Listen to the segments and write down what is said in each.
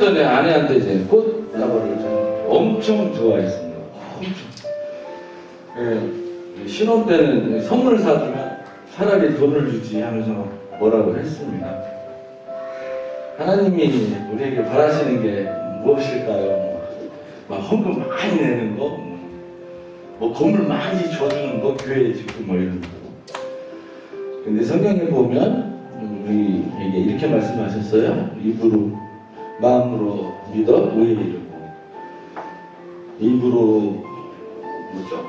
전에 아내한테 이제 꽃다발을 엄청 좋아했습니다. 엄청. 예, 신혼 때는 선물을 사주면 차라리 돈을 주지 하면서 뭐라고 했습니다. 하나님이 우리에게 바라시는 게 무엇일까요? 막 헌금 많이 내는 거, 뭐 건물 많이 줘주는 거, 교회에 짓고 뭐 이런 거. 근데 성경에 보면 우리에게 이렇게 말씀하셨어요. 입으로 마음으로 믿어 의에 이르고 입으로 뭐죠?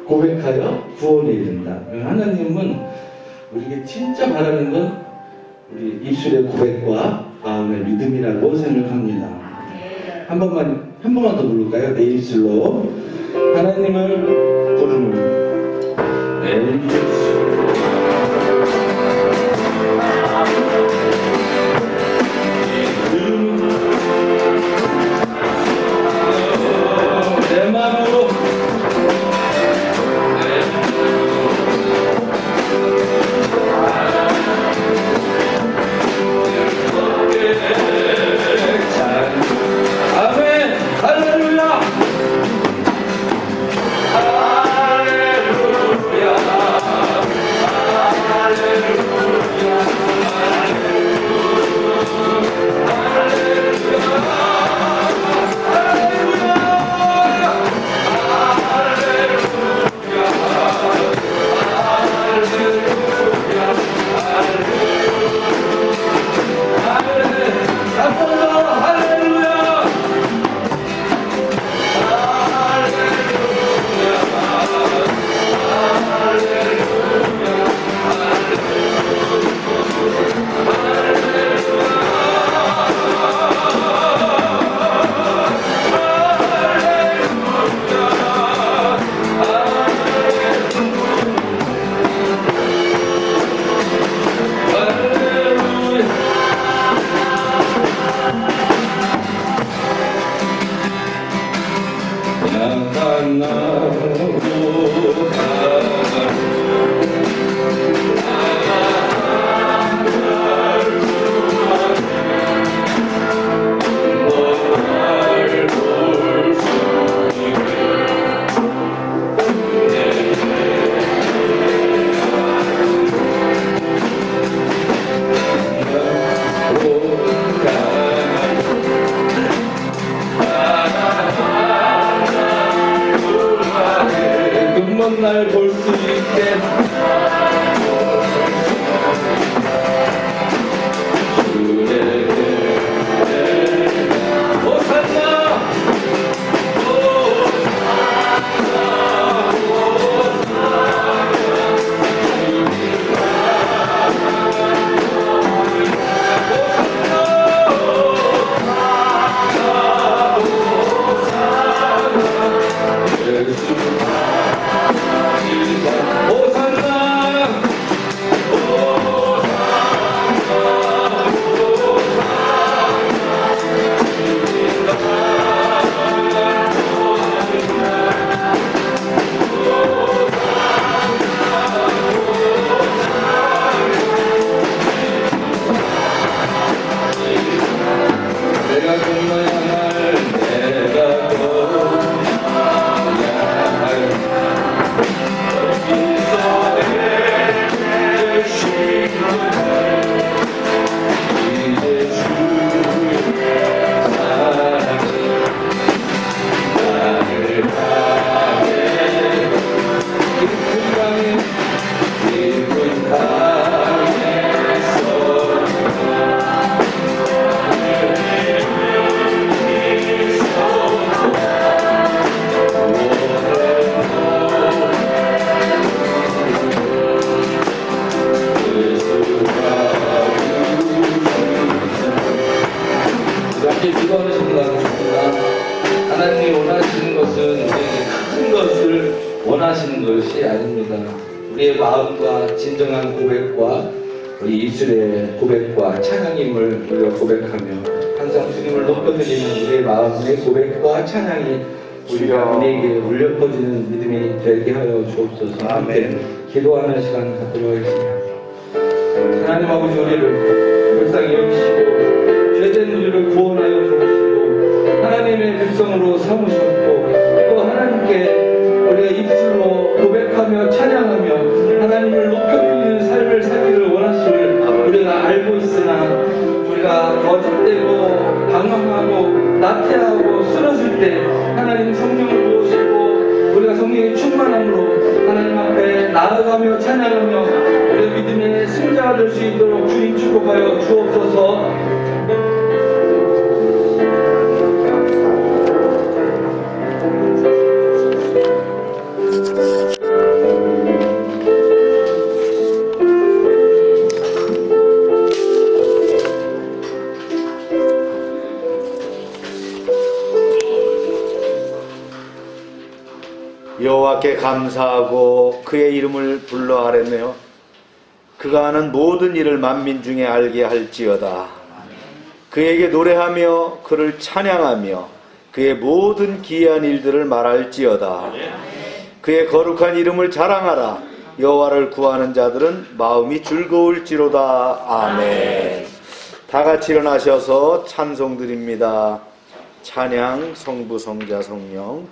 고백하여 구원에 이른다. 하나님은 우리에게 진짜 바라는 건 우리 입술의 고백과 마음의 믿음이라고 생각합니다. 한 번만 더 부를까요? 내 입술로 하나님을 부르는 내 입술. 내 마음으로 아멘. 할렐루야. 날 볼 수 있게 원하시는 것이 아닙니다. 우리의 마음과 진정한 고백과 우리 입술의 고백과 찬양임을 우리가 고백하며 항상 주님을 높여드리는 우리의 마음의 고백과 찬양이 우리에게 울려 퍼지는 믿음이 되게 하여 주옵소서. 함께 기도하는 시간 갖도록 하겠습니다. 하나님 아버지, 우리를 불쌍히 여기시고 죄된 우리를 구원하여 주시고 하나님의 백성으로 삼으셨고 또 하나님께 우리가 입술로 고백하며 찬양하며 하나님을 높여드리는 삶을 살기를 원하심을 우리가 알고 있으나 우리가 거짓되고 방황하고 나태하고 쓰러질 때 하나님 성령을 부으시고 우리가 성령의 충만함으로 하나님 앞에 나아가며 찬양하며 우리의 믿음의 승자가 될 수 있도록 주님 축복하여 주옵소서. 여호와께 감사하고 그의 이름을 불러 아뢰며 그가 하는 모든 일을 만민 중에 알게 할지어다. 그에게 노래하며 그를 찬양하며 그의 모든 기이한 일들을 말할지어다. 그의 거룩한 이름을 자랑하라. 여호와를 구하는 자들은 마음이 즐거울지로다. 아멘. 다 같이 일어나셔서 찬송 드립니다. 찬양 성부 성자 성령.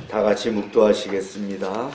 다 같이 묵도하시겠습니다.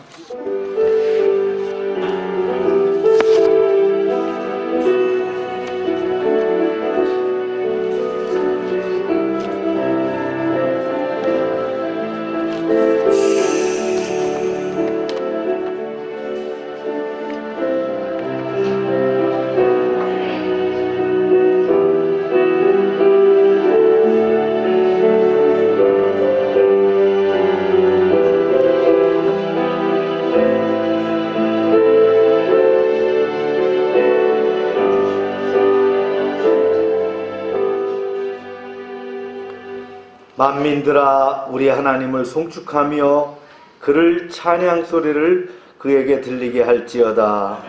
만민들아 우리 하나님을 송축하며 그를 찬양 소리를 그에게 들리게 할지어다.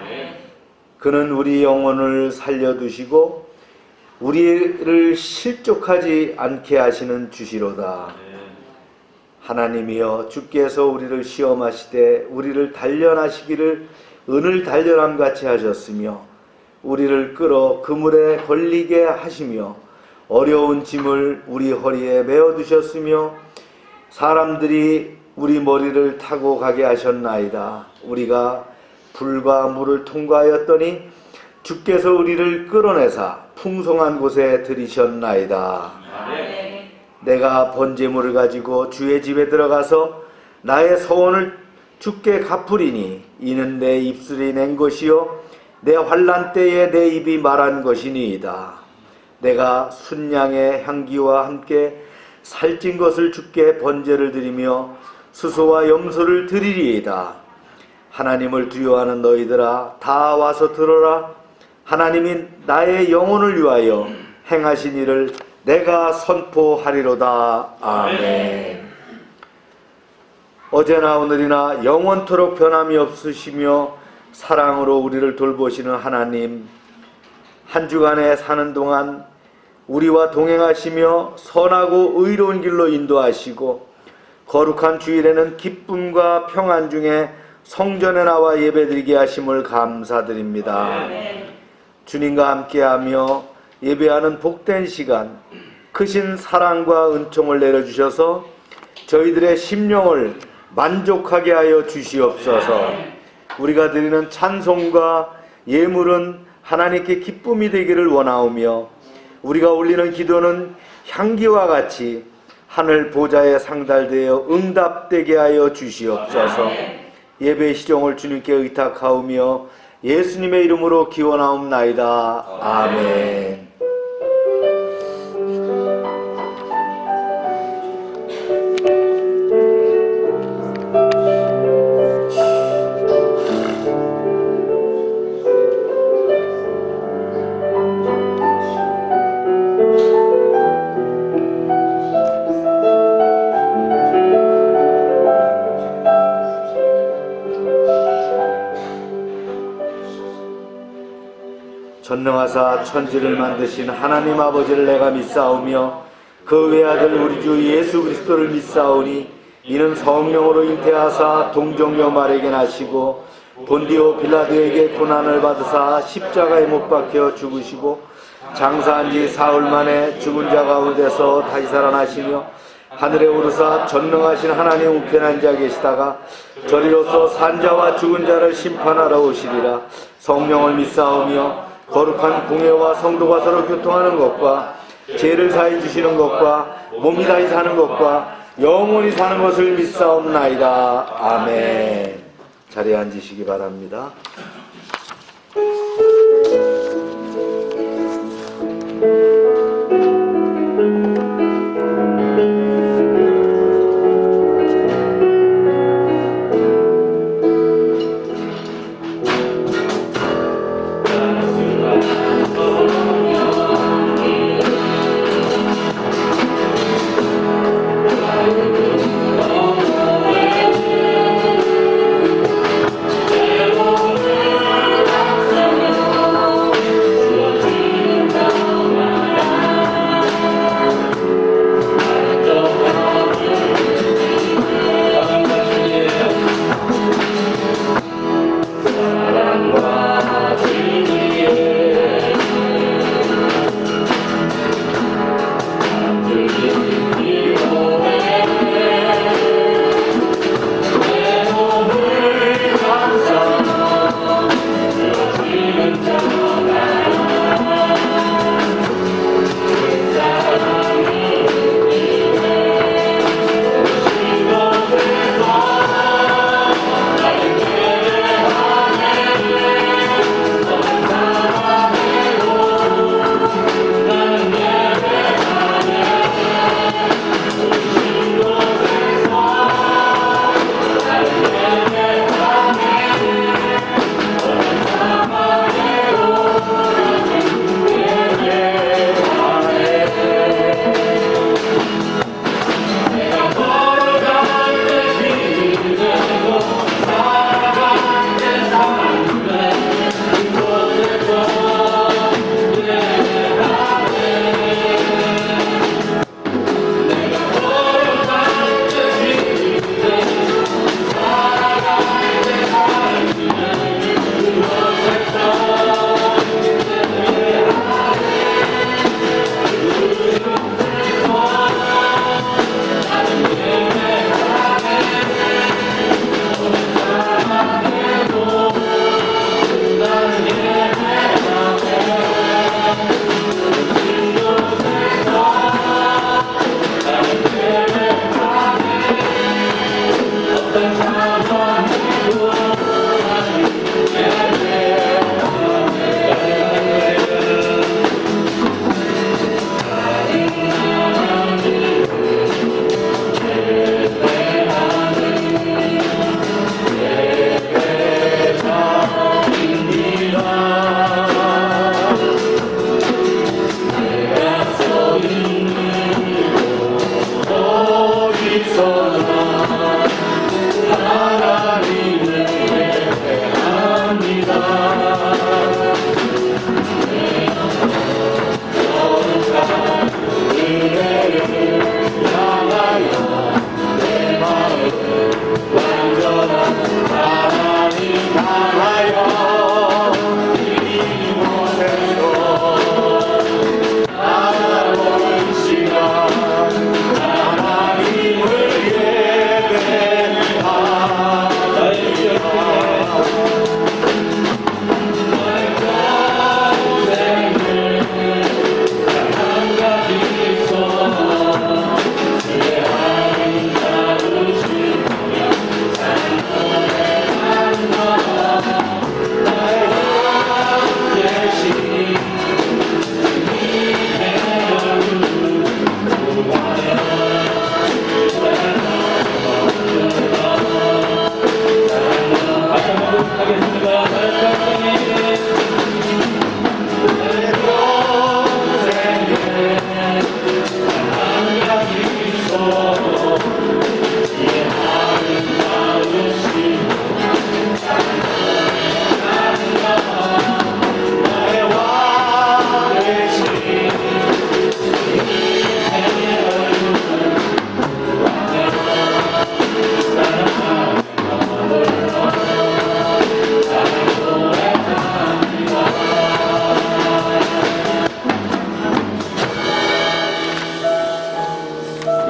그는 우리 영혼을 살려두시고 우리를 실족하지 않게 하시는 주시로다. 하나님이여, 주께서 우리를 시험하시되 우리를 단련하시기를 은을 단련함 같이 하셨으며 우리를 끌어 그물에 걸리게 하시며 어려운 짐을 우리 허리에 메어두셨으며 사람들이 우리 머리를 타고 가게 하셨나이다. 우리가 불과 물을 통과하였더니 주께서 우리를 끌어내사 풍성한 곳에 들이셨나이다. 내가 번제물을 가지고 주의 집에 들어가서 나의 서원을 주께 갚으리니 이는 내 입술이 낸 것이요 내 환난 때에 내 입이 말한 것이니이다. 내가 순양의 향기와 함께 살찐 것을 주께 번제를 드리며 수소와 염소를 드리리이다. 하나님을 두려워하는 너희들아, 다 와서 들어라. 하나님이 나의 영혼을 위하여 행하신 일을 내가 선포하리로다. 아멘. 어제나 오늘이나 영원토록 변함이 없으시며 사랑으로 우리를 돌보시는 하나님, 한 주간에 사는 동안 우리와 동행하시며 선하고 의로운 길로 인도하시고 거룩한 주일에는 기쁨과 평안 중에 성전에 나와 예배드리게 하심을 감사드립니다. 주님과 함께하며 예배하는 복된 시간, 크신 사랑과 은총을 내려주셔서 저희들의 심령을 만족하게 하여 주시옵소서. 우리가 드리는 찬송과 예물은 하나님께 기쁨이 되기를 원하오며 우리가 올리는 기도는 향기와 같이 하늘 보좌에 상달되어 응답되게 하여 주시옵소서. 예배 시종을 주님께 의탁하오며 예수님의 이름으로 기원하옵나이다. 아멘. 전능하사 천지를 만드신 하나님 아버지를 내가 믿사오며 그 외아들 우리 주 예수 그리스도를 믿사오니 이는 성령으로 잉태하사 동정녀 마리아에게 나시고 본디오 빌라도에게 고난을 받으사 십자가에 못 박혀 죽으시고 장사한 지 사흘 만에 죽은 자 가운데서 다시 살아나시며 하늘에 오르사 전능하신 하나님 우편한 자 계시다가 저리로서 산자와 죽은 자를 심판하러 오시리라. 성령을 믿사오며 거룩한 공예와 성도가 서로 교통하는 것과 죄를 사해 주시는 것과 몸이 다시 사는 것과 영원히 사는 것을 믿사옵나이다. 아멘. 자리에 앉으시기 바랍니다.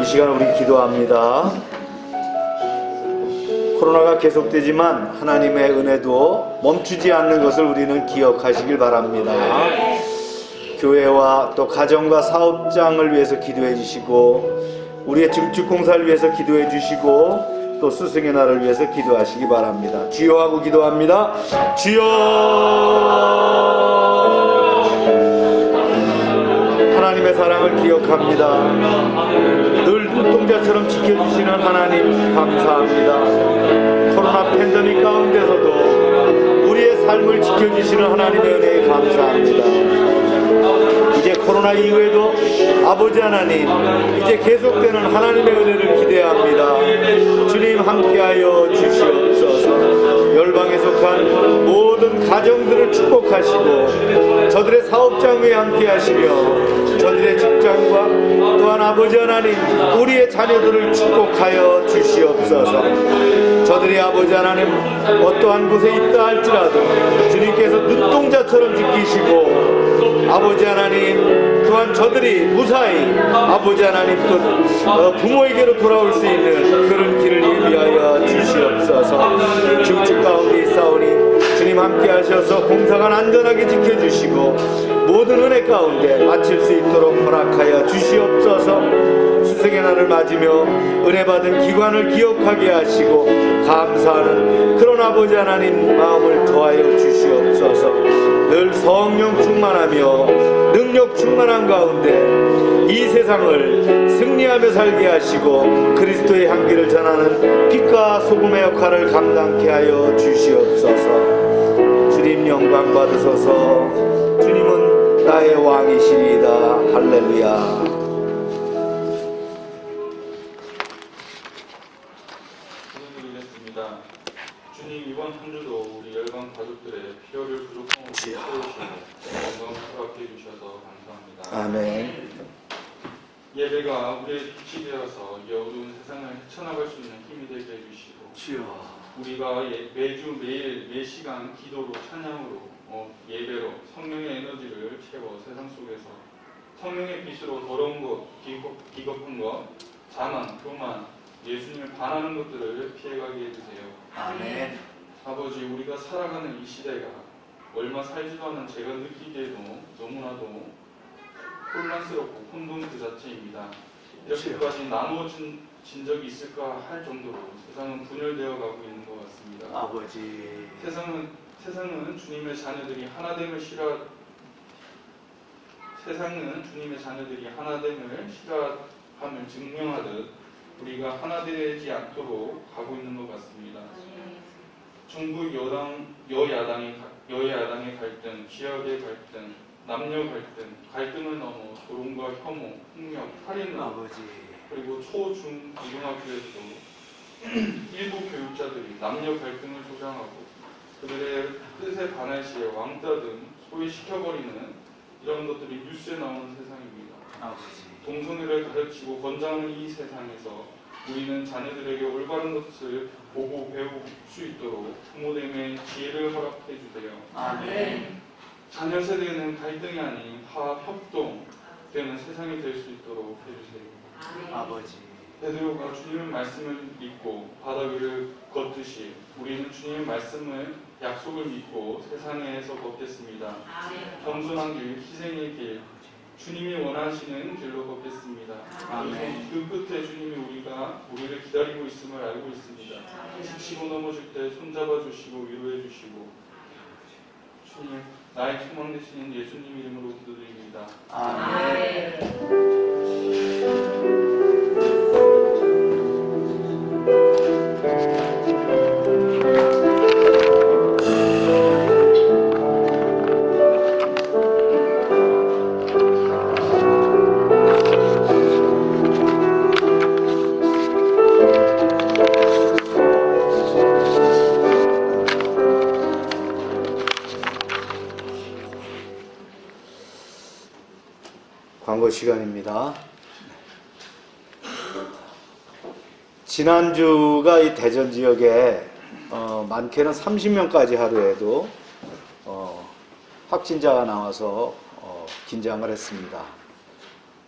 시간 우리 기도합니다. 코로나가 계속되지만 하나님의 은혜도 멈추지 않는 것을 우리는 기억하시길 바랍니다. 교회와 또 가정과 사업장을 위해서 기도해 주시고 우리의 증축공사를 위해서 기도해 주시고 또 스승의 날을 위해서 기도하시기 바랍니다. 주여 하고 기도합니다. 주여! 하나님의 사랑을 기억합니다. 늘 눈동자처럼 지켜주시는 하나님 감사합니다. 코로나 팬데믹 가운데서도 우리의 삶을 지켜주시는 하나님의 은혜에 감사합니다. 이제 코로나 이후에도 아버지 하나님 이제 계속되는 하나님의 은혜를 기대합니다. 주님 함께하여 주시옵소서. 열방에 속한 모든 가정들을 축복하시고 저들의 사업장 위에 함께하시며 저들의 직장과 또한 아버지 하나님 우리의 자녀들을 축복하여 주시옵소서. 저들의 아버지 하나님 어떠한 곳에 있다 할지라도 주님께서 눈동자처럼 지키시고 아버지 하나님 또한 저들이 무사히 아버지 하나님 또 부모에게로 돌아올 수 있는 그런 길을 예비하여 주시옵소서. 중축 가운데 있사오니 주님 함께 하셔서 공사관 안전하게 지켜주시고 모든 은혜 가운데 마칠 수 있도록 허락하여 주시옵소서. 스승의 날을 맞으며 은혜 받은 기관을 기억하게 하시고 감사하는 그런 아버지 하나님 마음을 더하여 주시옵소서. 늘 성령 충만하며 능력 충만한 가운데 이 세상을 승리하며 살게 하시고 그리스도의 향기를 전하는 빛과 소금의 역할을 감당케 하여 주시옵소서. 주님 영광 받으소서. 주님은 나의 왕이시리이다. 할렐루야. 주님 이번 한 주도 우리 열방 가족들의 필요를 부족함으로 채우시고 건강 허락해 주셔서 감사합니다. 아멘. 예배가 우리의 빛이 되어서 이 어두운 세상을 헤쳐나갈 수 있는 힘이 되게 해주시고 우리가 매주 매일 매 시간 기도로 찬양으로 예배로 성령의 에너지를 채워 세상 속에서 성령의 빛으로 더러운 것, 비겁한 것, 자만, 교만, 예수님을 반하는 것들을 피해가게 해주세요. 아멘. 아버지 우리가 살아가는 이 시대가 얼마 살지도 않은 제가 느끼기에도 너무나도 혼란스럽고 혼돈 그 자체입니다. 이렇게까지 나누어진 적이 있을까 할 정도로 세상은 분열되어 가고 있는 것 같습니다. 아버지. 세상은 주님의 자녀들이 하나됨을 싫어함을 증명하듯 우리가 하나 되지 않도록 가고 있는 것 같습니다. 정부 여야당의 갈등, 지역의 갈등, 남녀 갈등을 넘어 조롱과 혐오, 폭력, 살인으로 아버지. 그리고 초, 중, 고등학교에서도 일부 교육자들이 남녀 갈등을 조장하고 그들의 뜻에 반할 시에 왕따 등 소외시켜버리는 이런 것들이 뉴스에 나오는 세상입니다. 아버지. 동성애를 가르치고 권장하는 이 세상에서 우리는 자녀들에게 올바른 것을 보고 배울 수 있도록 부모님의 지혜를 허락해 주세요. 아멘. 자녀 세대는 갈등이 아닌 화합, 협동 되는 세상이 될 수 있도록 해주세요. 아버지. 베드로가 주님의 말씀을 믿고 바다 위를 걷듯이 우리는 주님의 말씀을 약속을 믿고 세상에서 걷겠습니다. 겸손한 길, 희생의 길, 주님이 원하시는 길로 걷겠습니다. 아멘. 그 끝에 주님이 우리를 기다리고 있음을 알고 있습니다. 지치고 넘어질 때 손잡아 주시고 위로해 주시고 주님, 나의 소망 되시는 예수님 이름으로 기도드립니다. 아멘. 광고 시간입니다. 지난주가 이 대전 지역에 많게는 30명까지 하루에도 확진자가 나와서 긴장을 했습니다.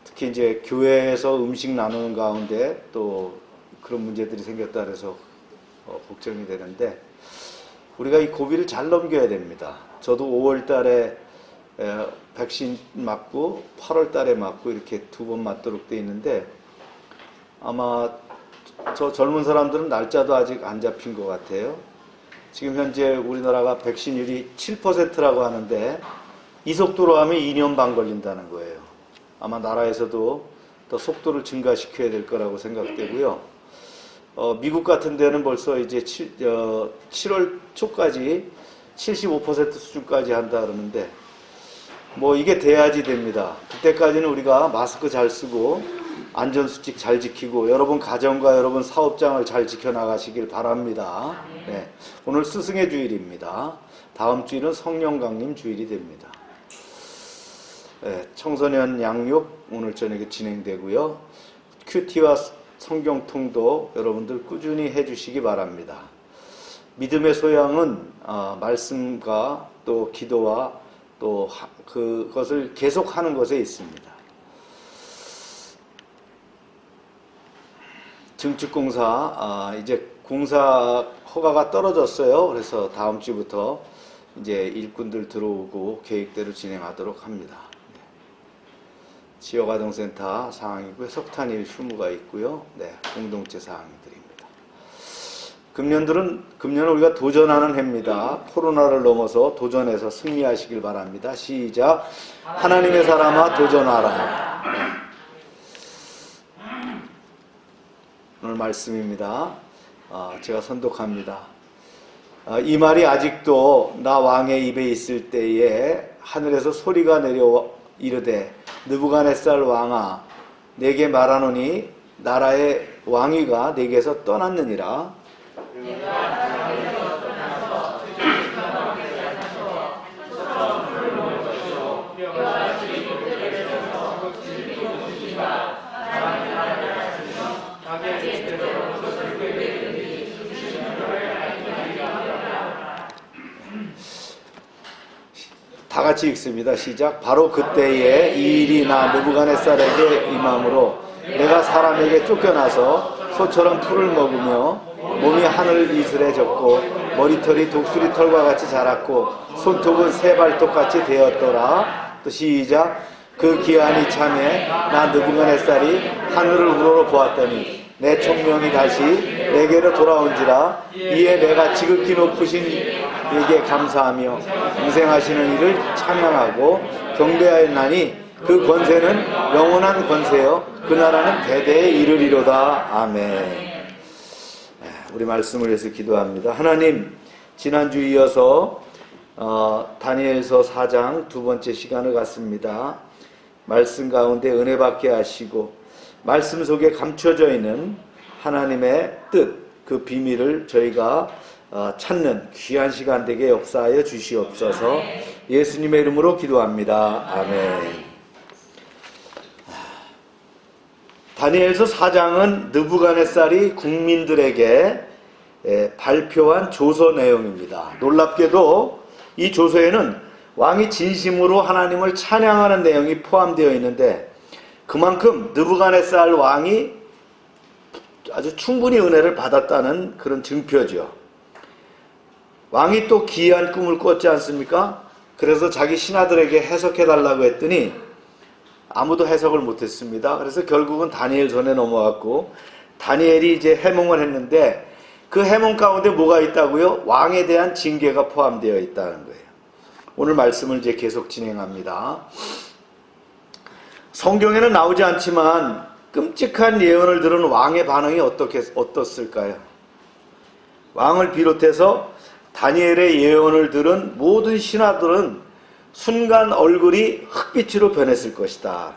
특히 이제 교회에서 음식 나누는 가운데 또 그런 문제들이 생겼다 그래서 걱정이 되는데 우리가 이 고비를 잘 넘겨야 됩니다. 저도 5월 달에 백신 맞고 8월 달에 맞고 이렇게 2번 맞도록 돼 있는데 아마 저 젊은 사람들은 날짜도 아직 안 잡힌 것 같아요. 지금 현재 우리나라가 백신율이 7%라고 하는데 이 속도로 하면 2년 반 걸린다는 거예요. 아마 나라에서도 더 속도를 증가시켜야 될 거라고 생각되고요. 미국 같은 데는 벌써 이제 7월 초까지 75% 수준까지 한다 그러는데 뭐 이게 돼야지 됩니다. 그때까지는 우리가 마스크 잘 쓰고 안전수칙 잘 지키고 여러분 가정과 여러분 사업장을 잘 지켜나가시길 바랍니다. 네, 오늘 스승의 주일입니다. 다음 주일은 성령 강림 주일이 됩니다. 네, 청소년 양육 오늘 저녁에 진행되고요. 큐티와 성경통도 여러분들 꾸준히 해주시기 바랍니다. 믿음의 소양은 말씀과 또 기도와 또 그것을 계속하는 것에 있습니다. 증축공사 이제 공사 허가가 떨어졌어요. 그래서 다음 주부터 이제 일꾼들 들어오고 계획대로 진행하도록 합니다. 네. 지역아동센터 상황이고요. 석탄일 휴무가 있고요. 네, 공동체 사항들입니다. 금년은 우리가 도전하는 해입니다. 코로나를 넘어서 도전해서 승리하시길 바랍니다. 시작. 하나님의 사람아 도전하라. 오늘 말씀입니다. 제가 선독합니다. 이 말이 아직도 나 왕의 입에 있을 때에 하늘에서 소리가 내려 이르되 느부갓네살 왕아 내게 말하노니 나라의 왕위가 내게서 떠났느니라. 다 같이 읽습니다. 시작. 바로 그때에 이 일이 나 느부갓네살에게 임함으로 내가 사람에게 쫓겨나서 소처럼 풀을 먹으며 몸이 하늘 이슬에 젖고 머리털이 독수리 털과 같이 자랐고 손톱은 새 발톱같이 되었더라. 또 시작. 그 기한이 참에 나 느부갓네살이 하늘을 우러러 보았더니 내 총명이 다시 내게로 돌아온지라. 이에 내가 지극히 높으신 이에게 감사하며 인생하시는 이를 찬양하고 경배하였나니 그 권세는 영원한 권세요 그 나라는 대대에 이르리로다. 아멘. 우리 말씀을 위해서 기도합니다. 하나님, 지난주 이어서 다니엘서 4장 두 번째 시간을 갖습니다. 말씀 가운데 은혜 받게 하시고 말씀 속에 감춰져 있는 하나님의 뜻, 그 비밀을 저희가 찾는 귀한 시간 되게 역사하여 주시옵소서. 예수님의 이름으로 기도합니다. 아멘. 다니엘서 4장은 느부갓네살이 국민들에게 발표한 조서 내용입니다. 놀랍게도 이 조서에는 왕이 진심으로 하나님을 찬양하는 내용이 포함되어 있는데, 그만큼 느부갓네살 왕이 아주 충분히 은혜를 받았다는 그런 증표죠. 왕이 또 기이한 꿈을 꿨지 않습니까? 그래서 자기 신하들에게 해석해달라고 했더니 아무도 해석을 못했습니다. 그래서 결국은 다니엘 손에 넘어갔고, 다니엘이 이제 해몽을 했는데 그 해몽 가운데 뭐가 있다고요? 왕에 대한 징계가 포함되어 있다는 거예요. 오늘 말씀을 이제 계속 진행합니다. 성경에는 나오지 않지만 끔찍한 예언을 들은 왕의 반응이 어떻을까요? 왕을 비롯해서 다니엘의 예언을 들은 모든 신하들은 순간 얼굴이 흑빛으로 변했을 것이다.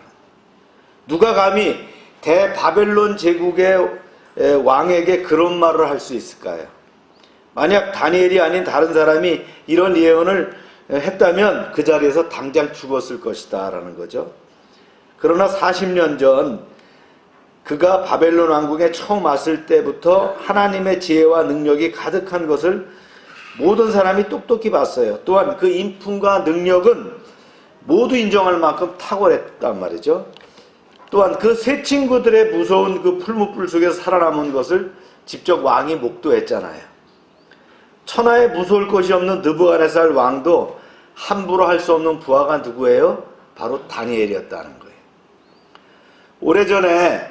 누가 감히 대바벨론 제국의 왕에게 그런 말을 할 수 있을까요? 만약 다니엘이 아닌 다른 사람이 이런 예언을 했다면 그 자리에서 당장 죽었을 것이다 라는 거죠. 그러나 40년 전 그가 바벨론 왕국에 처음 왔을 때부터 하나님의 지혜와 능력이 가득한 것을 모든 사람이 똑똑히 봤어요. 또한 그 인품과 능력은 모두 인정할 만큼 탁월했단 말이죠. 또한 그 세 친구들의 무서운 그 풀무불 속에서 살아남은 것을 직접 왕이 목도했잖아요. 천하에 무서울 것이 없는 느부갓네살 왕도 함부로 할 수 없는 부하가 누구예요? 바로 다니엘이었다는 거예요. 오래전에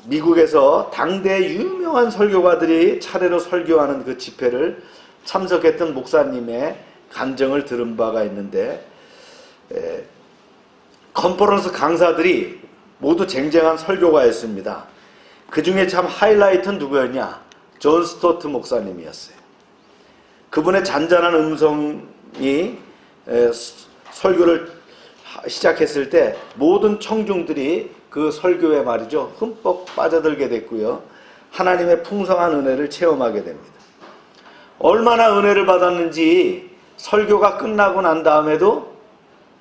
미국에서 당대 유명한 설교가들이 차례로 설교하는 그 집회를 참석했던 목사님의 간증을 들은 바가 있는데, 컨퍼런스 강사들이 모두 쟁쟁한 설교가였습니다. 그 중에 참 하이라이트는 누구였냐? 존 스토트 목사님이었어요. 그분의 잔잔한 음성이 설교를 시작했을 때 모든 청중들이 그 설교에 말이죠, 흠뻑 빠져들게 됐고요. 하나님의 풍성한 은혜를 체험하게 됩니다. 얼마나 은혜를 받았는지 설교가 끝나고 난 다음에도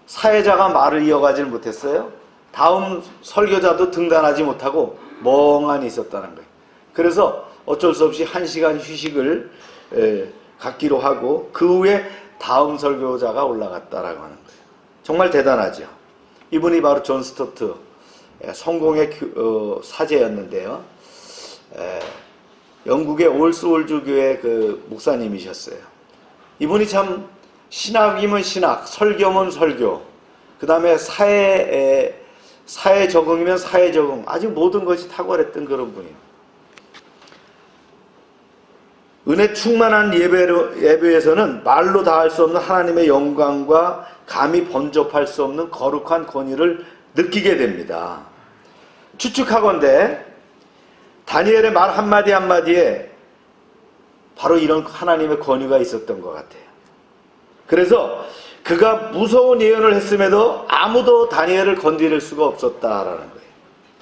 사회자가 말을 이어가질 못했어요. 다음 설교자도 등단하지 못하고 멍하니 있었다는 거예요. 그래서 어쩔 수 없이 1시간 휴식을 갖기로 하고 그 후에 다음 설교자가 올라갔다라고 하는 거예요. 정말 대단하죠. 이분이 바로 존 스토트, 성공의 사제였는데요. 영국의 올스홀즈 교회 그 목사님이셨어요. 이분이 참 신학이면 신학, 설교면 설교, 그 다음에 사회 적응이면 사회 적응, 아주 모든 것이 탁월했던 그런 분이에요. 은혜 충만한 예배에서는 말로 다 할 수 없는 하나님의 영광과 감히 번접할 수 없는 거룩한 권위를 느끼게 됩니다. 추측하건대 다니엘의 말 한마디 한마디에 바로 이런 하나님의 권위가 있었던 것 같아요. 그래서 그가 무서운 예언을 했음에도 아무도 다니엘을 건드릴 수가 없었다라는 거예요.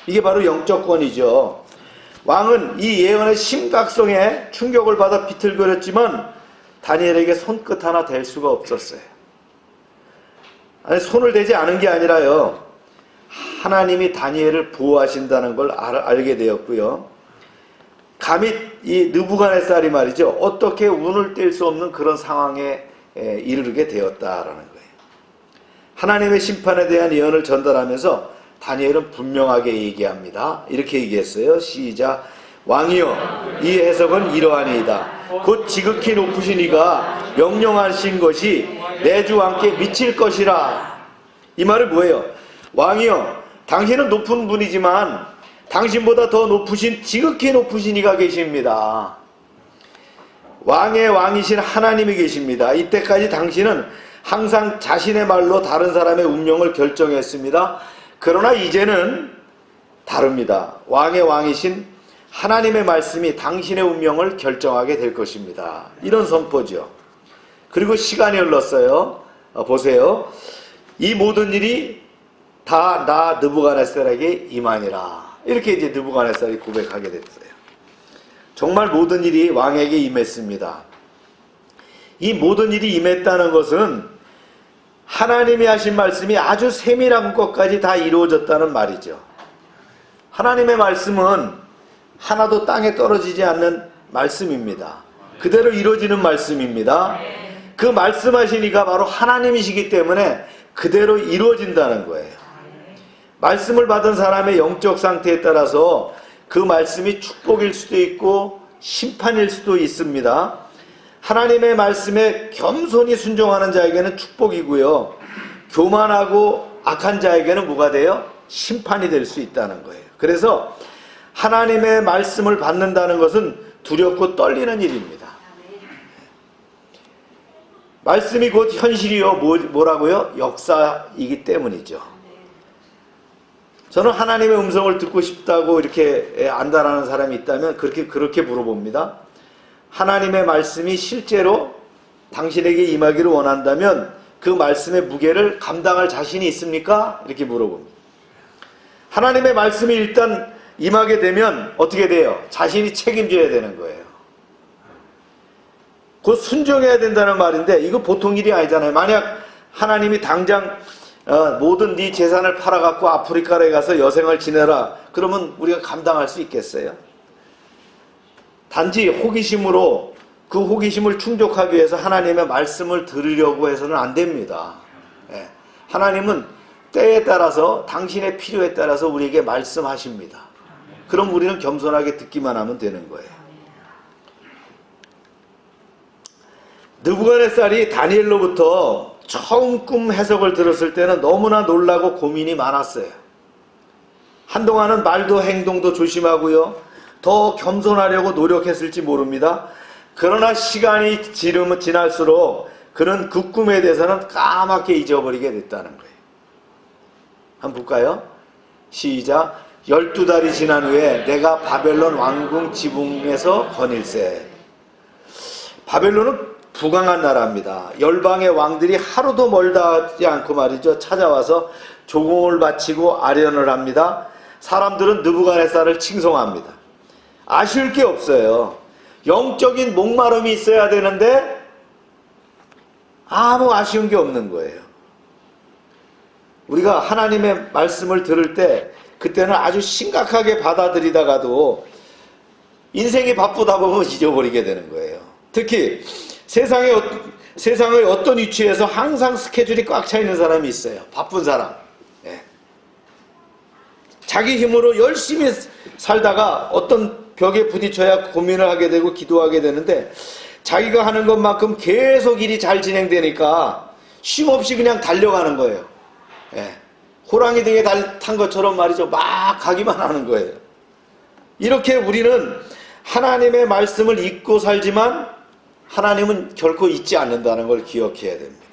이게 바로 영적 권위죠. 왕은 이 예언의 심각성에 충격을 받아 비틀거렸지만 다니엘에게 손끝 하나 댈 수가 없었어요. 아니, 손을 대지 않은 게 아니라요, 하나님이 다니엘을 보호하신다는 걸 알게 되었고요. 감히 이 느부갓네살이 말이죠, 어떻게 운을 뗄 수 없는 그런 상황에 이르게 되었다라는 거예요. 하나님의 심판에 대한 예언을 전달하면서 다니엘은 분명하게 얘기합니다. 이렇게 얘기했어요. 시작. 왕이여, 이 해석은 이러하니이다. 곧 지극히 높으신 이가 명령하신 것이 내 주 왕께 미칠 것이라. 이 말은 뭐예요? 왕이여, 당신은 높은 분이지만 당신보다 더 높으신, 지극히 높으신 이가 계십니다. 왕의 왕이신 하나님이 계십니다. 이때까지 당신은 항상 자신의 말로 다른 사람의 운명을 결정했습니다. 그러나 이제는 다릅니다. 왕의 왕이신 하나님의 말씀이 당신의 운명을 결정하게 될 것입니다. 이런 선포죠. 그리고 시간이 흘렀어요. 보세요. 이 모든 일이 다 나 느부갓네살에게 임하니라. 이렇게 이제 느부갓네살이 고백하게 됐어요. 정말 모든 일이 왕에게 임했습니다. 이 모든 일이 임했다는 것은 하나님이 하신 말씀이 아주 세밀한 것까지 다 이루어졌다는 말이죠. 하나님의 말씀은 하나도 땅에 떨어지지 않는 말씀입니다. 그대로 이루어지는 말씀입니다. 그 말씀하신 이가 바로 하나님이시기 때문에 그대로 이루어진다는 거예요. 말씀을 받은 사람의 영적 상태에 따라서 그 말씀이 축복일 수도 있고 심판일 수도 있습니다. 하나님의 말씀에 겸손히 순종하는 자에게는 축복이고요. 교만하고 악한 자에게는 뭐가 돼요? 심판이 될 수 있다는 거예요. 그래서 하나님의 말씀을 받는다는 것은 두렵고 떨리는 일입니다. 말씀이 곧 현실이요. 뭐라고요? 역사이기 때문이죠. 저는 하나님의 음성을 듣고 싶다고 이렇게 안다라는 사람이 있다면 그렇게 물어봅니다. 하나님의 말씀이 실제로 당신에게 임하기를 원한다면 그 말씀의 무게를 감당할 자신이 있습니까? 이렇게 물어봅니다. 하나님의 말씀이 일단 임하게 되면 어떻게 돼요? 자신이 책임져야 되는 거예요. 곧 순종해야 된다는 말인데 이거 보통 일이 아니잖아요. 만약 하나님이 당장 모든 네 재산을 팔아갖고 아프리카에 가서 여생을 지내라. 그러면 우리가 감당할 수 있겠어요? 단지 호기심으로 그 호기심을 충족하기 위해서 하나님의 말씀을 들으려고 해서는 안 됩니다. 하나님은 때에 따라서 당신의 필요에 따라서 우리에게 말씀하십니다. 그럼 우리는 겸손하게 듣기만 하면 되는 거예요. 느부갓네살이 다니엘로부터 처음 꿈 해석을 들었을 때는 너무나 놀라고 고민이 많았어요. 한동안은 말도 행동도 조심하고요. 더 겸손하려고 노력했을지 모릅니다. 그러나 시간이 지날수록 그는 그 꿈에 대해서는 까맣게 잊어버리게 됐다는 거예요. 한번 볼까요? 시작. 12달이 지난 후에 내가 바벨론 왕궁 지붕에서 거닐세. 바벨론은 부강한 나라입니다. 열방의 왕들이 하루도 멀다 하지 않고 말이죠. 찾아와서 조공을 바치고 아련을 합니다. 사람들은 느부갓네살을 칭송합니다. 아쉬울 게 없어요. 영적인 목마름이 있어야 되는데 아무 아쉬운 게 없는 거예요. 우리가 하나님의 말씀을 들을 때 그때는 아주 심각하게 받아들이다가도 인생이 바쁘다 보면 잊어버리게 되는 거예요. 특히 세상의 어떤 위치에서 항상 스케줄이 꽉 차 있는 사람이 있어요. 바쁜 사람. 자기 힘으로 열심히 살다가 어떤 벽에 부딪혀야 고민을 하게 되고 기도하게 되는데 자기가 하는 것만큼 계속 일이 잘 진행되니까 쉼없이 그냥 달려가는 거예요. 호랑이 등에 탄 것처럼 말이죠. 막 가기만 하는 거예요. 이렇게 우리는 하나님의 말씀을 잊고 살지만 하나님은 결코 잊지 않는다는 걸 기억해야 됩니다.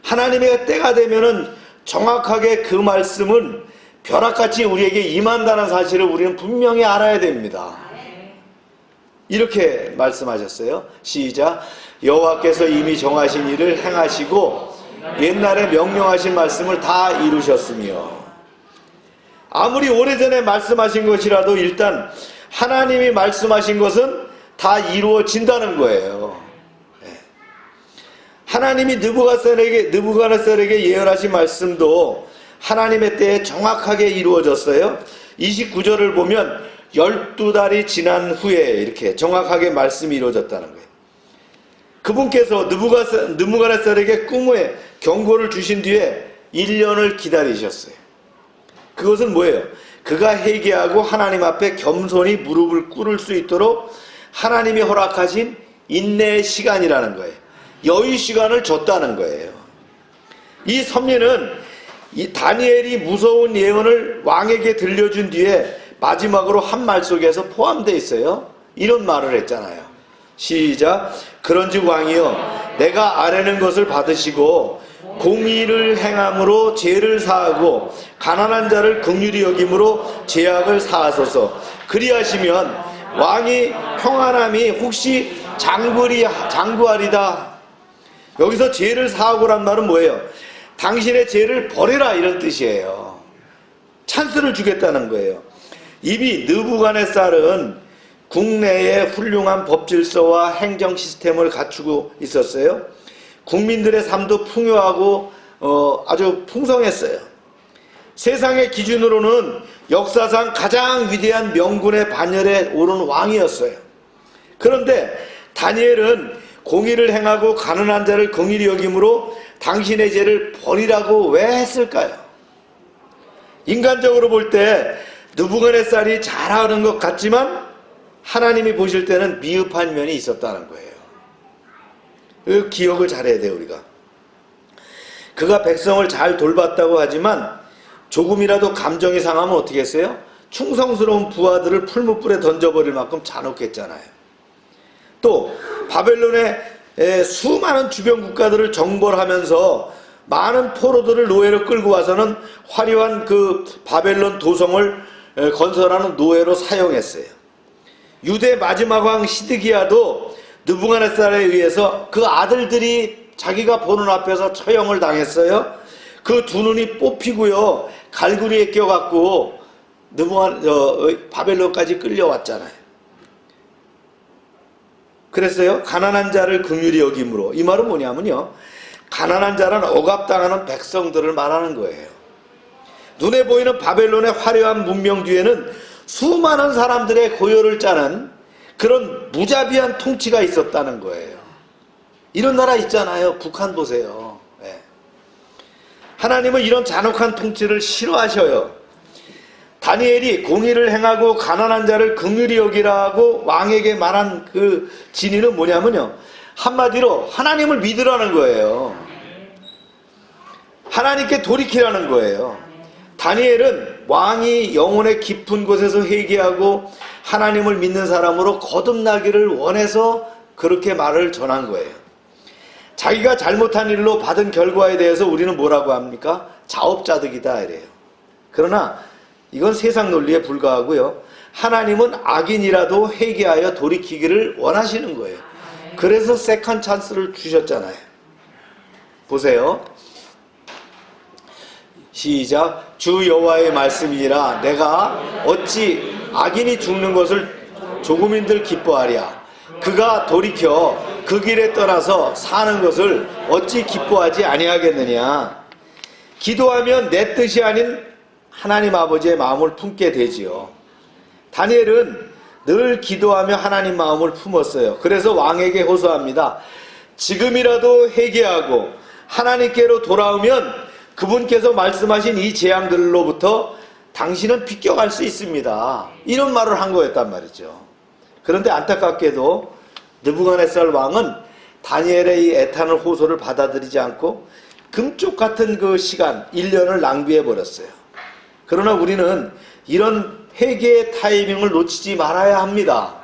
하나님의 때가 되면은 정확하게 그 말씀은 벼락같이 우리에게 임한다는 사실을 우리는 분명히 알아야 됩니다. 이렇게 말씀하셨어요. 시작. 여호와께서 이미 정하신 일을 행하시고 옛날에 명령하신 말씀을 다 이루셨으며. 아무리 오래전에 말씀하신 것이라도 일단 하나님이 말씀하신 것은 다 이루어진다는 거예요. 하나님이 느부갓네살에게 예언하신 말씀도 하나님의 때에 정확하게 이루어졌어요. 29절을 보면 12달이 지난 후에 이렇게 정확하게 말씀이 이루어졌다는 거예요. 그분께서 느부갓네살에게 꿈에 경고를 주신 뒤에 1년을 기다리셨어요. 그것은 뭐예요? 그가 회개하고 하나님 앞에 겸손히 무릎을 꿇을 수 있도록 하나님이 허락하신 인내의 시간이라는 거예요. 여유 시간을 줬다는 거예요. 이 섭리는 이 다니엘이 무서운 예언을 왕에게 들려준 뒤에 마지막으로 한 말 속에서 포함되어 있어요. 이런 말을 했잖아요. 시작. 그런즉 왕이여 내가 아뢰는 것을 받으시고 공의를 행함으로 죄를 사하고 가난한 자를 긍휼히 여김으로 죄악을 사하소서. 그리하시면 왕이 평안함이 혹시 장구하리다. 여기서 죄를 사하고란 말은 뭐예요? 당신의 죄를 버리라 이런 뜻이에요. 찬스를 주겠다는 거예요. 이미 느부갓네살은 국내에 훌륭한 법질서와 행정 시스템을 갖추고 있었어요. 국민들의 삶도 풍요하고 아주 풍성했어요. 세상의 기준으로는 역사상 가장 위대한 명군의 반열에 오른 왕이었어요. 그런데 다니엘은 공의를 행하고 가난한 자를 긍휼히 여김으로 당신의 죄를 버리라고 왜 했을까요? 인간적으로 볼 때 느부갓네살이 잘하는 것 같지만 하나님이 보실 때는 미흡한 면이 있었다는 거예요. 그 기억을 잘해야 돼요, 우리가. 그가 백성을 잘 돌봤다고 하지만 조금이라도 감정이 상하면 어떻게 했어요? 충성스러운 부하들을 풀무불에 던져버릴 만큼 잔혹했잖아요. 또 바벨론의 수많은 주변 국가들을 정벌하면서 많은 포로들을 노예로 끌고 와서는 화려한 그 바벨론 도성을 건설하는 노예로 사용했어요. 유대 마지막 왕 시드기야도 느부갓네살에 의해서 그 아들들이 자기가 보는 앞에서 처형을 당했어요. 그 두 눈이 뽑히고요, 갈구리에 껴갖고 바벨론까지 끌려왔잖아요. 그랬어요. 가난한 자를 긍휼히 여김으로. 이 말은 뭐냐면요, 가난한 자는 억압당하는 백성들을 말하는 거예요. 눈에 보이는 바벨론의 화려한 문명 뒤에는 수많은 사람들의 고열을 짜는 그런 무자비한 통치가 있었다는 거예요. 이런 나라 있잖아요. 북한 보세요. 네. 하나님은 이런 잔혹한 통치를 싫어하셔요. 다니엘이 공의를 행하고 가난한 자를 긍휼히 여기라고 왕에게 말한 그 진의는 뭐냐면요, 한마디로 하나님을 믿으라는 거예요. 하나님께 돌이키라는 거예요. 다니엘은 왕이 영혼의 깊은 곳에서 회개하고 하나님을 믿는 사람으로 거듭나기를 원해서 그렇게 말을 전한 거예요. 자기가 잘못한 일로 받은 결과에 대해서 우리는 뭐라고 합니까? 자업자득이다 이래요. 그러나 이건 세상 논리에 불과하고요, 하나님은 악인이라도 회개하여 돌이키기를 원하시는 거예요. 그래서 세컨 찬스를 주셨잖아요. 보세요. 시작. 주 여호와의 말씀이니라. 내가 어찌 악인이 죽는 것을 조금인들 기뻐하랴. 그가 돌이켜 그 길에 떠나서 사는 것을 어찌 기뻐하지 아니하겠느냐. 기도하면 내 뜻이 아닌 하나님 아버지의 마음을 품게 되지요. 다니엘은 늘 기도하며 하나님 마음을 품었어요. 그래서 왕에게 호소합니다. 지금이라도 회개하고 하나님께로 돌아오면 그분께서 말씀하신 이 재앙들로부터 당신은 비껴갈 수 있습니다. 이런 말을 한 거였단 말이죠. 그런데 안타깝게도 느부갓네살 왕은 다니엘의 이 애타는 호소를 받아들이지 않고 금쪽 같은 그 시간 1년을 낭비해 버렸어요. 그러나 우리는 이런 회개의 타이밍을 놓치지 말아야 합니다.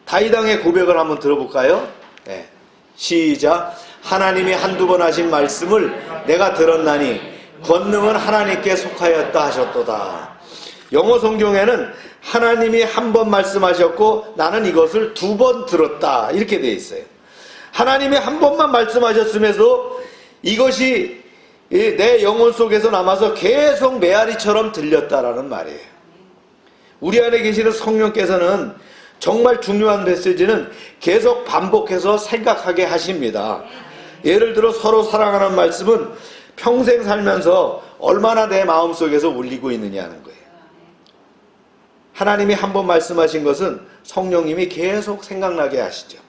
다윗왕의 고백을 한번 들어볼까요? 네. 시작. 하나님이 한두 번 하신 말씀을 내가 들었나니 권능은 하나님께 속하였다 하셨도다. 영어 성경에는 하나님이 한 번 말씀하셨고 나는 이것을 2번 들었다 이렇게 되어 있어요. 하나님이 한 번만 말씀하셨음에도 이것이 내 영혼 속에서 남아서 계속 메아리처럼 들렸다라는 말이에요. 우리 안에 계시는 성령께서는 정말 중요한 메시지는 계속 반복해서 생각하게 하십니다. 예를 들어 서로 사랑하는 말씀은 평생 살면서 얼마나 내 마음속에서 울리고 있느냐는 거예요. 하나님이 한 번 말씀하신 것은 성령님이 계속 생각나게 하시죠.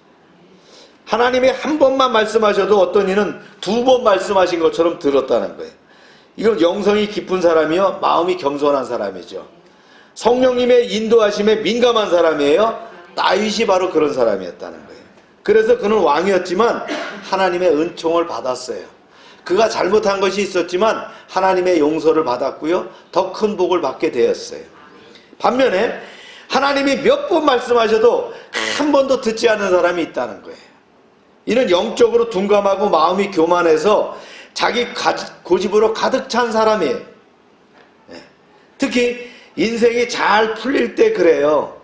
하나님이 한 번만 말씀하셔도 어떤 이는 2번 말씀하신 것처럼 들었다는 거예요. 이건 영성이 깊은 사람이요, 마음이 겸손한 사람이죠. 성령님의 인도하심에 민감한 사람이에요. 다윗이 바로 그런 사람이었다는 거예요. 그래서 그는 왕이었지만 하나님의 은총을 받았어요. 그가 잘못한 것이 있었지만 하나님의 용서를 받았고요, 더 큰 복을 받게 되었어요. 반면에 하나님이 몇 번 말씀하셔도 한 번도 듣지 않는 사람이 있다는 거예요. 이는 영적으로 둔감하고 마음이 교만해서 자기 고집으로 가득 찬 사람이에요. 특히 인생이 잘 풀릴 때 그래요.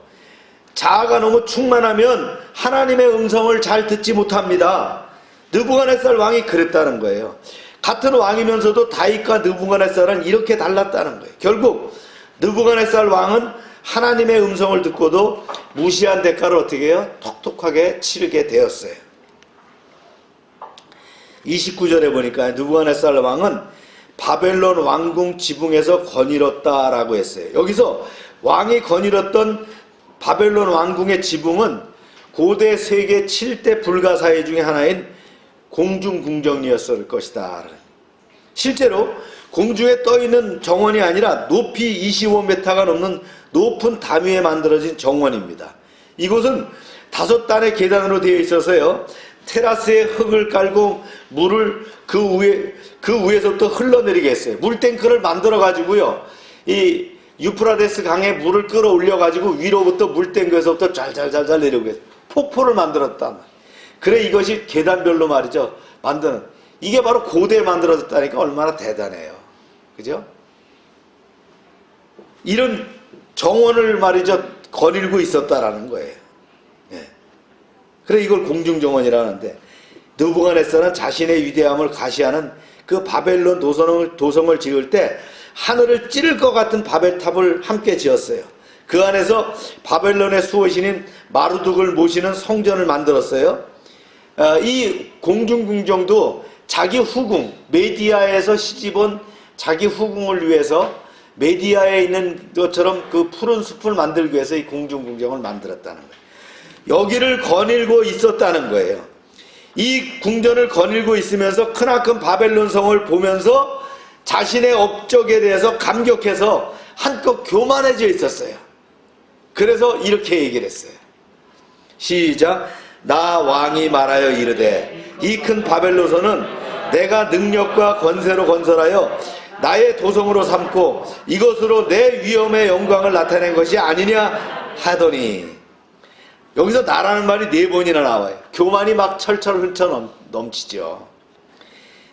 자아가 너무 충만하면 하나님의 음성을 잘 듣지 못합니다. 느부갓네살 왕이 그랬다는 거예요. 같은 왕이면서도 다윗과 느부갓네살은 이렇게 달랐다는 거예요. 결국 느부갓네살 왕은 하나님의 음성을 듣고도 무시한 대가를 어떻게 해요? 톡톡하게 치르게 되었어요. 29절에 보니까 느부갓네살 왕은 바벨론 왕궁 지붕에서 거닐었다라고 했어요. 여기서 왕이 거닐었던 바벨론 왕궁의 지붕은 고대 세계 7대 불가사의 중에 하나인 공중궁정이었을 것이다. 실제로 공중에 떠있는 정원이 아니라 높이 25m가 넘는 높은 담 위에 만들어진 정원입니다. 이곳은 5단의 계단으로 되어 있어서요, 테라스에 흙을 깔고 물을 그 위에서부터 흘러내리게 했어요. 물탱크를 만들어 가지고요, 이 유프라데스 강에 물을 끌어올려 가지고 위로부터 물탱크에서부터 잘잘잘잘 내려오게 했어요. 폭포를 만들었다. 그래, 이것이 계단별로 말이죠, 만드는, 이게 바로 고대에 만들어졌다니까 얼마나 대단해요. 그죠? 이런 정원을 말이죠, 거닐고 있었다라는 거예요. 예. 그래, 이걸 공중정원이라는데, 느부갓네살은 자신의 위대함을 가시하는 그 바벨론 도성을 지을 때 하늘을 찌를 것 같은 바벨탑을 함께 지었어요. 그 안에서 바벨론의 수호신인 마르둑을 모시는 성전을 만들었어요. 이 공중궁정도 자기 후궁, 메디아에서 시집온 자기 후궁을 위해서 메디아에 있는 것처럼 그 푸른 숲을 만들기 위해서 이 공중궁정을 만들었다는 거예요. 여기를 거닐고 있었다는 거예요. 이 궁전을 거닐고 있으면서 크나큰 바벨론 성을 보면서 자신의 업적에 대해서 감격해서 한껏 교만해져 있었어요. 그래서 이렇게 얘기를 했어요. 시작. 나 왕이 말하여 이르되 이 큰 바벨론성은 내가 능력과 권세로 건설하여 나의 도성으로 삼고 이것으로 내 위엄의 영광을 나타낸 것이 아니냐 하더니, 여기서 나라는 말이 4번이나 나와요. 교만이 막 철철 훑어 넘치죠.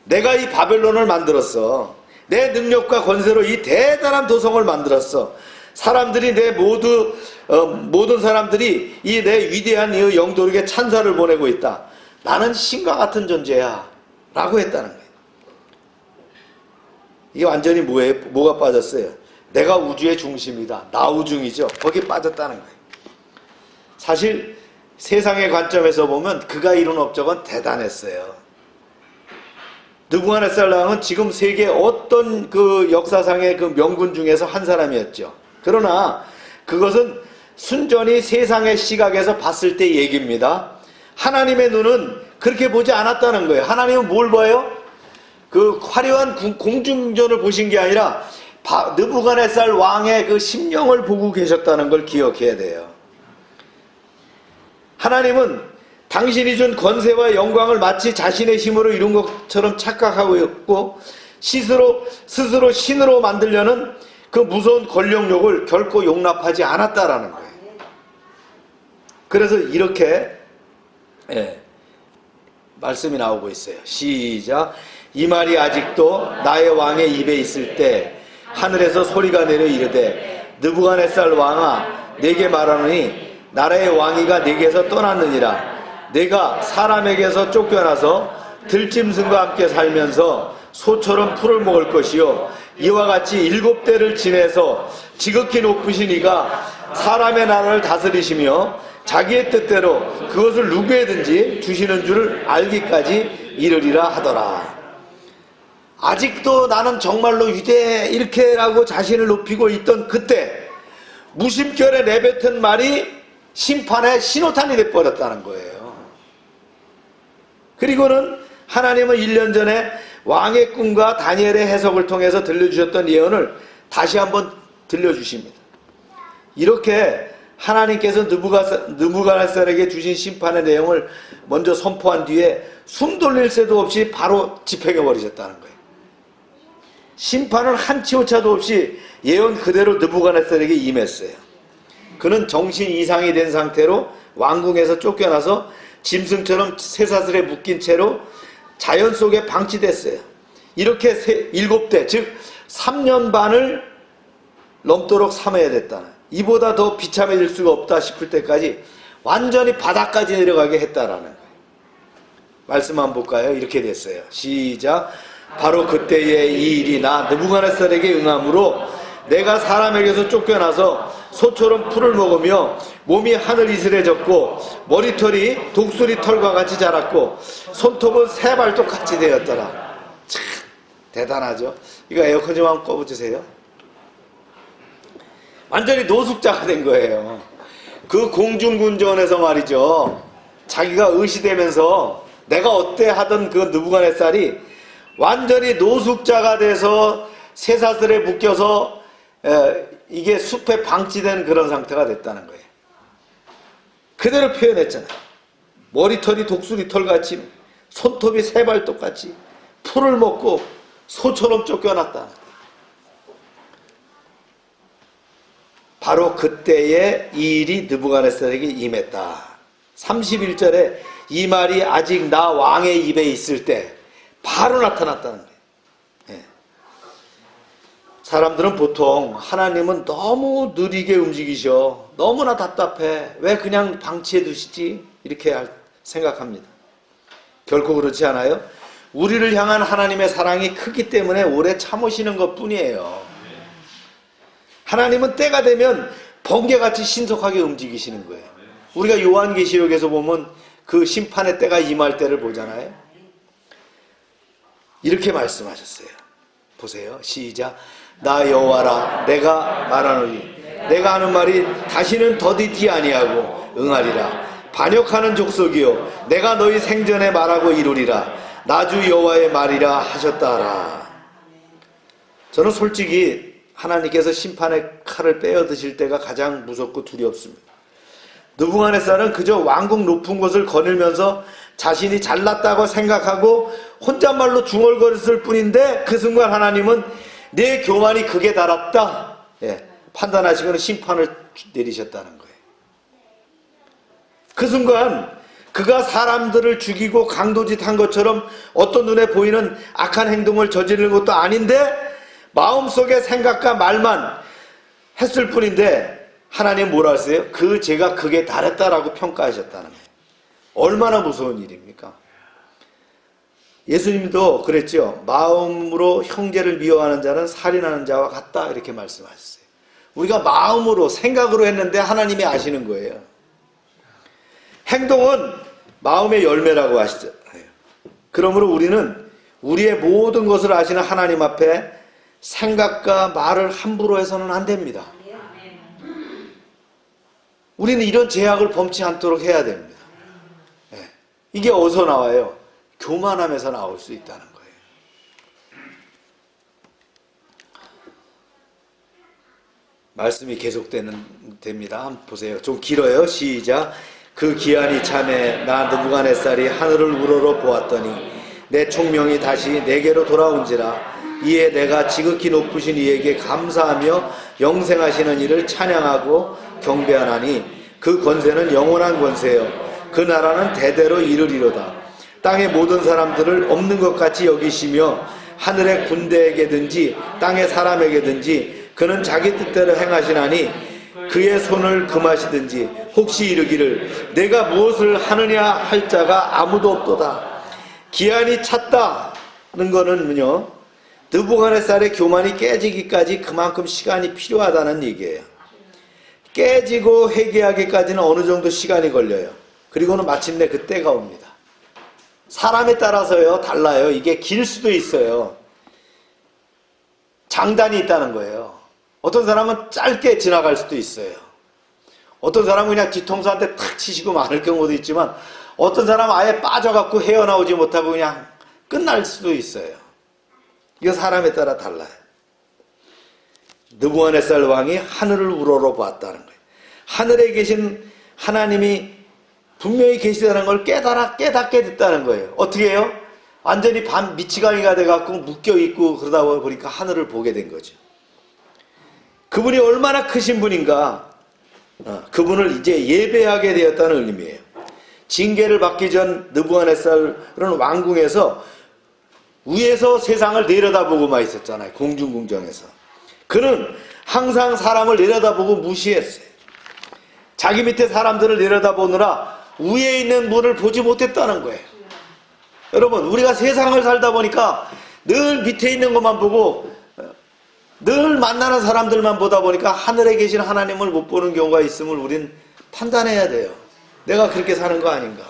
내가 이 바벨론을 만들었어. 내 능력과 권세로 이 대단한 도성을 만들었어. 사람들이 모든 사람들이 이 내 위대한 이 영도에게 찬사를 보내고 있다. 나는 신과 같은 존재야 라고 했다는 거예요. 이게 완전히 뭐가 빠졌어요? 내가 우주의 중심이다. 나우중이죠. 거기에 빠졌다는 거예요. 사실 세상의 관점에서 보면 그가 이룬 업적은 대단했어요. 느부갓네살 왕은 지금 세계 어떤 그 역사상의 그 명군 중에서 한 사람이었죠. 그러나 그것은 순전히 세상의 시각에서 봤을 때 얘기입니다. 하나님의 눈은 그렇게 보지 않았다는 거예요. 하나님은 뭘 봐요? 그 화려한 공중전을 보신 게 아니라 느부갓네살 왕의 그 심령을 보고 계셨다는 걸 기억해야 돼요. 하나님은 당신이 준 권세와 영광을 마치 자신의 힘으로 이룬 것처럼 착각하고 있고 스스로 신으로 만들려는 그 무서운 권력욕을 결코 용납하지 않았다라는 거예요. 그래서 이렇게 말씀이 나오고 있어요. 시작. 이 말이 아직도 나의 왕의 입에 있을 때 하늘에서 소리가 내려 이르되 느부갓네살 왕아 내게 말하노니 나라의 왕위가 내게서 떠났느니라. 내가 사람에게서 쫓겨나서 들짐승과 함께 살면서 소처럼 풀을 먹을 것이요 이와 같이 7대를 지내서 지극히 높으신 이가 사람의 나라를 다스리시며 자기의 뜻대로 그것을 누구에든지 주시는 줄 알기까지 이르리라 하더라. 아직도 나는 정말로 위대해 이렇게라고 자신을 높이고 있던 그때 무심결에 내뱉은 말이 심판의 신호탄이 돼버렸다는 거예요. 그리고는 하나님은 1년 전에 왕의 꿈과 다니엘의 해석을 통해서 들려주셨던 예언을 다시 한번 들려주십니다. 이렇게 하나님께서 느부갓네살에게 주신 심판의 내용을 먼저 선포한 뒤에 숨 돌릴 새도 없이 바로 집행해 버리셨다는 거예요. 심판을 한치 오차도 없이 예언 그대로 느부갓네살에게 임했어요. 그는 정신 이상이 된 상태로 왕궁에서 쫓겨나서 짐승처럼 쇠사슬에 묶인 채로 자연 속에 방치됐어요. 이렇게 7대, 즉 3년 반을 넘도록 삼아야 됐다는, 이보다 더 비참해질 수가 없다 싶을 때까지 완전히 바닥까지 내려가게 했다라는 거예요. 말씀 한번 볼까요? 이렇게 됐어요. 시작. 바로 그때의 이 일이 나 느부갓네살에게 응함으로 내가 사람에게서 쫓겨나서 소처럼 풀을 먹으며 몸이 하늘 이슬해졌고 머리털이 독수리 털과 같이 자랐고 손톱은 새발톱 같이 되었더라. 참 대단하죠. 이거 에어컨 좀 한번 꺼보세요. 완전히 노숙자가 된 거예요. 그 공중군전에서 말이죠, 자기가 의시되면서 내가 어때 하던 그 느부갓네살이 완전히 노숙자가 돼서 쇠사슬에 묶여서 이게 숲에 방치된 그런 상태가 됐다는 거예요. 그대로 표현했잖아요. 머리털이 독수리 털같이, 손톱이 새발톱같이, 풀을 먹고 소처럼 쫓겨났다. 바로 그때에 이 일이 느부갓네살에게 임했다. 31절에 이 말이 아직 나 왕의 입에 있을 때 바로 나타났다는 거예요. 예. 사람들은 보통 하나님은 너무 느리게 움직이셔, 너무나 답답해, 왜 그냥 방치해 두시지, 이렇게 생각합니다. 결코 그렇지 않아요. 우리를 향한 하나님의 사랑이 크기 때문에 오래 참으시는 것 뿐이에요. 하나님은 때가 되면 번개같이 신속하게 움직이시는 거예요. 우리가 요한계시록에서 보면 그 심판의 때가 임할 때를 보잖아요. 이렇게 말씀하셨어요. 보세요. 시작. 나 여호와라 내가 말하노니 내가 하는 말이 다시는 더디지 아니하고 응하리라. 반역하는 족속이요 내가 너희 생전에 말하고 이루리라. 나주 여호와의 말이라 하셨다라. 저는 솔직히 하나님께서 심판의 칼을 빼어 드실 때가 가장 무섭고 두렵습니다. 느부갓네살은 그저 왕궁 높은 곳을 거닐면서 자신이 잘났다고 생각하고 혼잣말로 중얼거렸을 뿐인데 그 순간 하나님은 내 교만이 극에 달았다, 판단하시고는 심판을 내리셨다는 거예요. 그 순간 그가 사람들을 죽이고 강도짓한 것처럼 어떤 눈에 보이는 악한 행동을 저지르는 것도 아닌데 마음속의 생각과 말만 했을 뿐인데 하나님 뭐라 하세요? 그 죄가 극에 달했다라고 평가하셨다는 거예요. 얼마나 무서운 일입니까? 예수님도 그랬죠. 마음으로 형제를 미워하는 자는 살인하는 자와 같다, 이렇게 말씀하셨어요. 우리가 마음으로 생각으로 했는데 하나님이 아시는 거예요. 행동은 마음의 열매라고 하시잖아요. 그러므로 우리는 우리의 모든 것을 아시는 하나님 앞에 생각과 말을 함부로 해서는 안 됩니다. 우리는 이런 죄악을 범치 않도록 해야 됩니다. 이게 어디서 나와요? 교만함에서 나올 수 있다는 거예요. 말씀이 계속됩니다. 한번 보세요. 좀 길어요. 시작. 그 기한이 참에 나 느부갓네살이 하늘을 우러러 보았더니 내 총명이 다시 내게로 돌아온지라. 이에 내가 지극히 높으신 이에게 감사하며 영생하시는 이를 찬양하고 경배하나니 그 권세는 영원한 권세요 그 나라는 대대로 이르리로다. 땅의 모든 사람들을 없는 것 같이 여기시며 하늘의 군대에게든지 땅의 사람에게든지 그는 자기 뜻대로 행하시나니 그의 손을 금하시든지 혹시 이르기를 내가 무엇을 하느냐 할 자가 아무도 없도다. 기한이 찼다는 거는요, 느부갓네살의 교만이 깨지기까지 그만큼 시간이 필요하다는 얘기예요. 깨지고 회개하기까지는 어느 정도 시간이 걸려요. 그리고는 마침내 그 때가 옵니다. 사람에 따라서요 달라요. 이게 길 수도 있어요. 장단이 있다는 거예요. 어떤 사람은 짧게 지나갈 수도 있어요. 어떤 사람은 그냥 뒤통수 한 대 탁 치시고 마는 경우도 있지만 어떤 사람은 아예 빠져갖고 헤어나오지 못하고 그냥 끝날 수도 있어요. 이거 사람에 따라 달라요. 느부갓네살 왕이 하늘을 우러러 보았다는 거예요. 하늘에 계신 하나님이 분명히 계시다는 걸 깨닫게 됐다는 거예요. 어떻게 해요? 완전히 미치광이가 돼갖고 묶여있고 그러다 보니까 하늘을 보게 된 거죠. 그분이 얼마나 크신 분인가. 그분을 이제 예배하게 되었다는 의미예요. 징계를 받기 전 느부갓네살은 왕궁에서 위에서 세상을 내려다보고만 있었잖아요. 공중궁정에서. 그는 항상 사람을 내려다보고 무시했어요. 자기 밑에 사람들을 내려다보느라 위에 있는 분을 보지 못했다는 거예요. 여러분, 우리가 세상을 살다 보니까 늘 밑에 있는 것만 보고 늘 만나는 사람들만 보다 보니까 하늘에 계신 하나님을 못 보는 경우가 있음을 우린 판단해야 돼요. 내가 그렇게 사는 거 아닌가.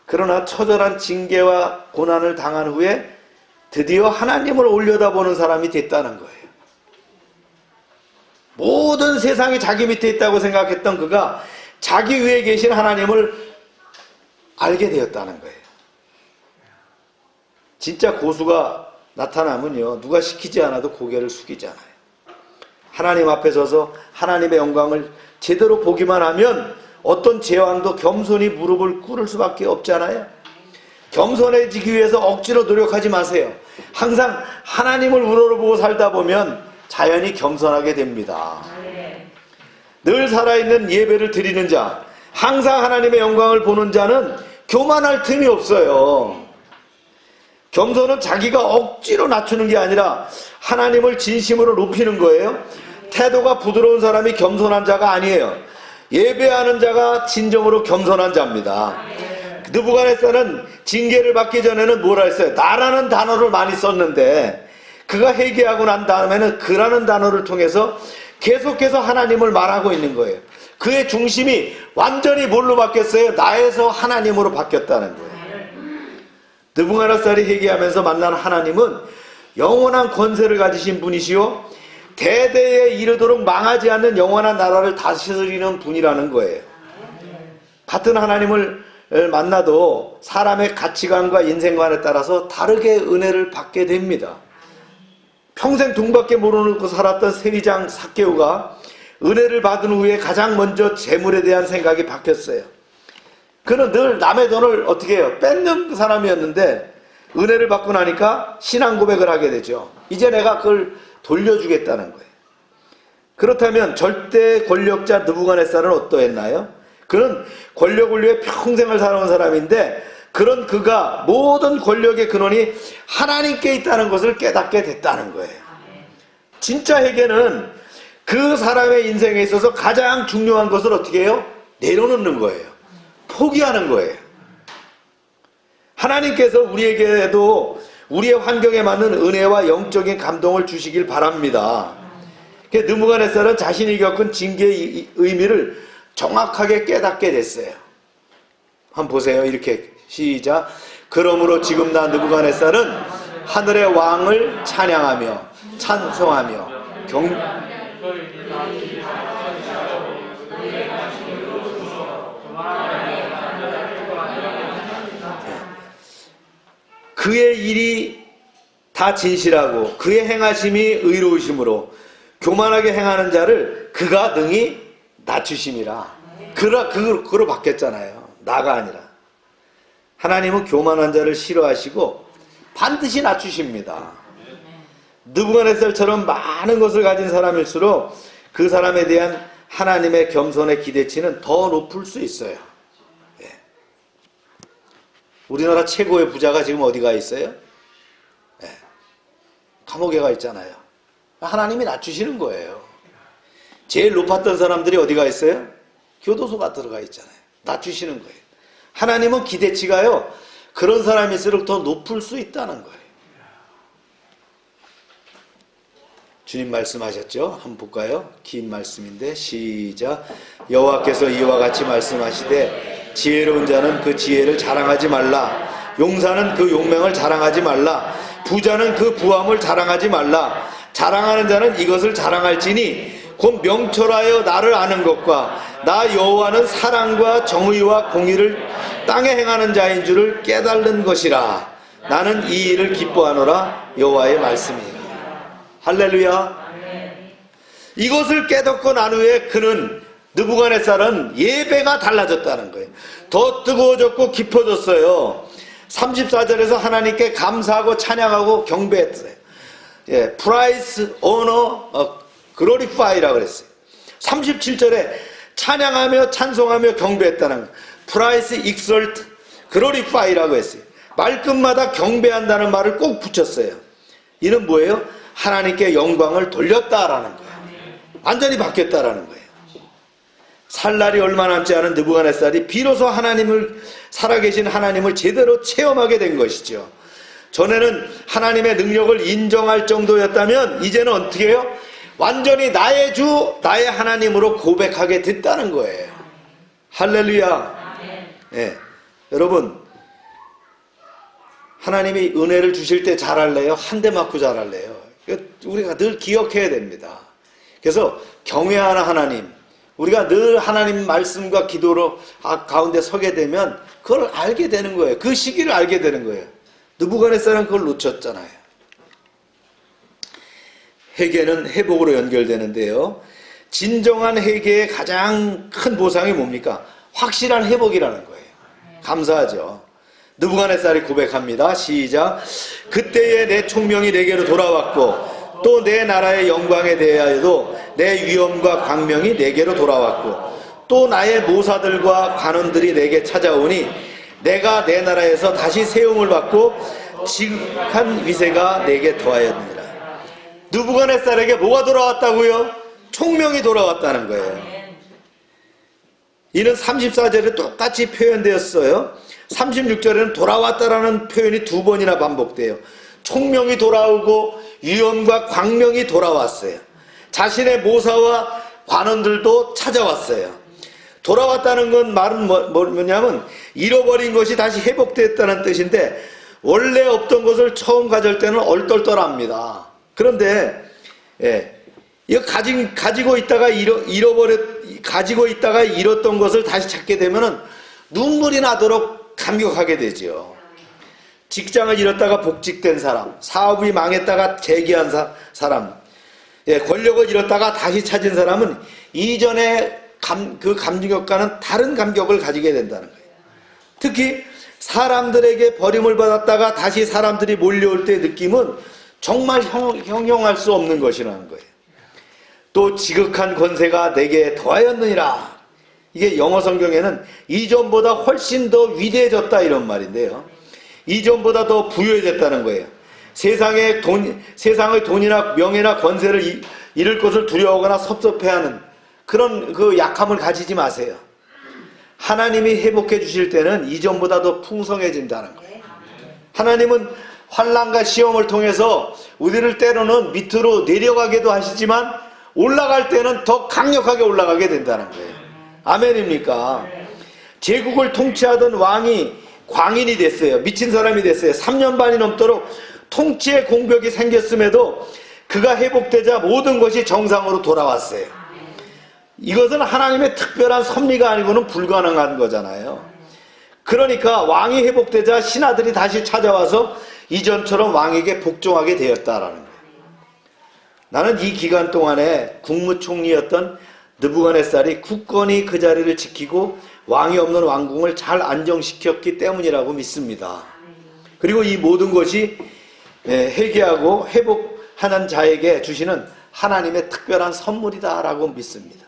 그러나 처절한 징계와 고난을 당한 후에 드디어 하나님을 올려다보는 사람이 됐다는 거예요. 모든 세상이 자기 밑에 있다고 생각했던 그가 자기 위에 계신 하나님을 알게 되었다는 거예요. 진짜 고수가 나타나면요, 누가 시키지 않아도 고개를 숙이잖아요. 하나님 앞에 서서 하나님의 영광을 제대로 보기만 하면 어떤 제왕도 겸손히 무릎을 꿇을 수밖에 없잖아요. 겸손해지기 위해서 억지로 노력하지 마세요. 항상 하나님을 우러러보고 살다 보면 자연히 겸손하게 됩니다. 늘 살아있는 예배를 드리는 자, 항상 하나님의 영광을 보는 자는 교만할 틈이 없어요. 겸손은 자기가 억지로 낮추는 게 아니라 하나님을 진심으로 높이는 거예요. 태도가 부드러운 사람이 겸손한 자가 아니에요. 예배하는 자가 진정으로 겸손한 자입니다. 느부갓네살은 징계를 받기 전에는 뭐라 했어요? 나라는 단어를 많이 썼는데 그가 회개하고 난 다음에는 그라는 단어를 통해서 계속해서 하나님을 말하고 있는 거예요. 그의 중심이 완전히 뭘로 바뀌었어요? 나에서 하나님으로 바뀌었다는 거예요. 느부갓네살이 회개하면서 만난 하나님은 영원한 권세를 가지신 분이시요 대대에 이르도록 망하지 않는 영원한 나라를 다스리는 분이라는 거예요. 같은 하나님을 만나도 사람의 가치관과 인생관에 따라서 다르게 은혜를 받게 됩니다. 평생 돈밖에 모르고 살았던 세리장 삭개오가 은혜를 받은 후에 가장 먼저 재물에 대한 생각이 바뀌었어요. 그는 늘 남의 돈을 어떻게 해요? 뺏는 사람이었는데 은혜를 받고 나니까 신앙 고백을 하게 되죠. 이제 내가 그걸 돌려주겠다는 거예요. 그렇다면 절대 권력자 느부갓네살은 어떠했나요? 그는 권력을 위해 평생을 살아온 사람인데 그런 그가 모든 권력의 근원이 하나님께 있다는 것을 깨닫게 됐다는 거예요. 진짜 회개는 그 사람의 인생에 있어서 가장 중요한 것을 어떻게 해요? 내려놓는 거예요. 포기하는 거예요. 하나님께서 우리에게도 우리의 환경에 맞는 은혜와 영적인 감동을 주시길 바랍니다. 느부갓네살은 자신이 겪은 징계의 의미를 정확하게 깨닫게 됐어요. 한번 보세요. 이렇게 시작. 그러므로 지금 나 느부갓네살은 하늘의 왕을 찬양하며 찬송하며 그의 일이 다 진실하고 그의 행하심이 의로우심으로 교만하게 행하는 자를 그가 능히 낮추심이라. 그로 바뀌었잖아요. 나가 아니라. 하나님은 교만한 자를 싫어하시고 반드시 낮추십니다. 느부갓네살처럼 많은 것을 가진 사람일수록 그 사람에 대한 하나님의 겸손의 기대치는 더 높을 수 있어요. 우리나라 최고의 부자가 지금 어디가 있어요? 감옥에 가 있잖아요. 하나님이 낮추시는 거예요. 제일 높았던 사람들이 어디가 있어요? 교도소가 들어가 있잖아요. 낮추시는 거예요. 하나님은 기대치가요, 그런 사람일수록 더 높을 수 있다는 거예요. 주님 말씀하셨죠? 한번 볼까요? 긴 말씀인데 시작. 여호와께서 이와 같이 말씀하시되 지혜로운 자는 그 지혜를 자랑하지 말라. 용사는 그 용맹을 자랑하지 말라. 부자는 그 부함을 자랑하지 말라. 자랑하는 자는 이것을 자랑할지니 곧 명철하여 나를 아는 것과 나 여호와는 사랑과 정의와 공의를 땅에 행하는 자인 줄을 깨달는 것이라. 나는 이 일을 기뻐하노라. 여호와의 말씀이니라. 할렐루야. 이것을 깨닫고 난 후에 그는 느부갓네살은 예배가 달라졌다는 거예요. 더 뜨거워졌고 깊어졌어요. 34절에서 하나님께 감사하고 찬양하고 경배했어요. 프라이스, 오너, 글로리파이라고 그랬어요. 37절에 찬양하며 찬송하며 경배했다는 프라이스, 익설트, 글로리파이라고 했어요. 말끝마다 경배한다는 말을 꼭 붙였어요. 이는 뭐예요? 하나님께 영광을 돌렸다라는 거예요. 완전히 바뀌었다라는 거예요. 살 날이 얼마 남지 않은 느부갓네살이 비로소 살아계신 하나님을 제대로 체험하게 된 것이죠. 전에는 하나님의 능력을 인정할 정도였다면 이제는 어떻게 해요? 완전히 나의 주, 나의 하나님으로 고백하게 됐다는 거예요. 할렐루야. 네. 여러분, 하나님이 은혜를 주실 때 잘할래요? 한 대 맞고 잘할래요? 우리가 늘 기억해야 됩니다. 그래서 경외하는 하나님, 우리가 늘 하나님 말씀과 기도로 가운데 서게 되면 그걸 알게 되는 거예요. 그 시기를 알게 되는 거예요. 느부갓네살은 그걸 놓쳤잖아요. 회개는 회복으로 연결되는데요. 진정한 회개의 가장 큰 보상이 뭡니까? 확실한 회복이라는 거예요. 감사하죠. 느부갓네살이 고백합니다. 시작. 그때에 내 총명이 내게로 돌아왔고 또 내 나라의 영광에 대하여도 내 위엄과 광명이 내게로 돌아왔고 또 나의 모사들과 관원들이 내게 찾아오니 내가 내 나라에서 다시 세움을 받고 지극한 위세가 내게 더하였느니라. 느부갓네살에게 뭐가 돌아왔다고요? 총명이 돌아왔다는 거예요. 이는 34절에 똑같이 표현되었어요. 36절에는 돌아왔다라는 표현이 두 번이나 반복돼요. 총명이 돌아오고 위엄과 광명이 돌아왔어요. 자신의 모사와 관원들도 찾아왔어요. 돌아왔다는 건 말은 뭐냐면 잃어버린 것이 다시 회복됐다는 뜻인데 원래 없던 것을 처음 가질 때는 얼떨떨합니다. 그런데 이거 가지고 있다가 가지고 있다가 잃었던 것을 다시 찾게 되면은 눈물이 나도록 감격하게 되죠. 직장을 잃었다가 복직된 사람, 사업이 망했다가 재기한 사람, 권력을 잃었다가 다시 찾은 사람은 이전의 그 감격과는 다른 감격을 가지게 된다는 거예요. 특히 사람들에게 버림을 받았다가 다시 사람들이 몰려올 때의 느낌은 정말 형용할 수 없는 것이라는 거예요. 또 지극한 권세가 내게 더하였느니라. 이게 영어 성경에는 이전보다 훨씬 더 위대해졌다 이런 말인데요. 이전보다 더 부유해졌다는 거예요. 세상의 돈이나 명예나 권세를 잃을 것을 두려워하거나 섭섭해하는 그런 그 약함을 가지지 마세요. 하나님이 회복해 주실 때는 이전보다 더 풍성해진다는 거예요. 하나님은 환난과 시험을 통해서 우리를 때로는 밑으로 내려가게도 하시지만 올라갈 때는 더 강력하게 올라가게 된다는 거예요. 아멘입니까? 제국을 통치하던 왕이 광인이 됐어요. 미친 사람이 됐어요. 3년 반이 넘도록 통치의 공벽이 생겼음에도 그가 회복되자 모든 것이 정상으로 돌아왔어요. 이것은 하나님의 특별한 섭리가 아니고는 불가능한 거잖아요. 그러니까 왕이 회복되자 신하들이 다시 찾아와서 이전처럼 왕에게 복종하게 되었다라는 거예요. 나는 이 기간 동안에 국무총리였던 느부갓네살이 굳건히 그 자리를 지키고 왕이 없는 왕궁을 잘 안정시켰기 때문이라고 믿습니다. 그리고 이 모든 것이 회개하고 회복하는 자에게 주시는 하나님의 특별한 선물이다라고 믿습니다.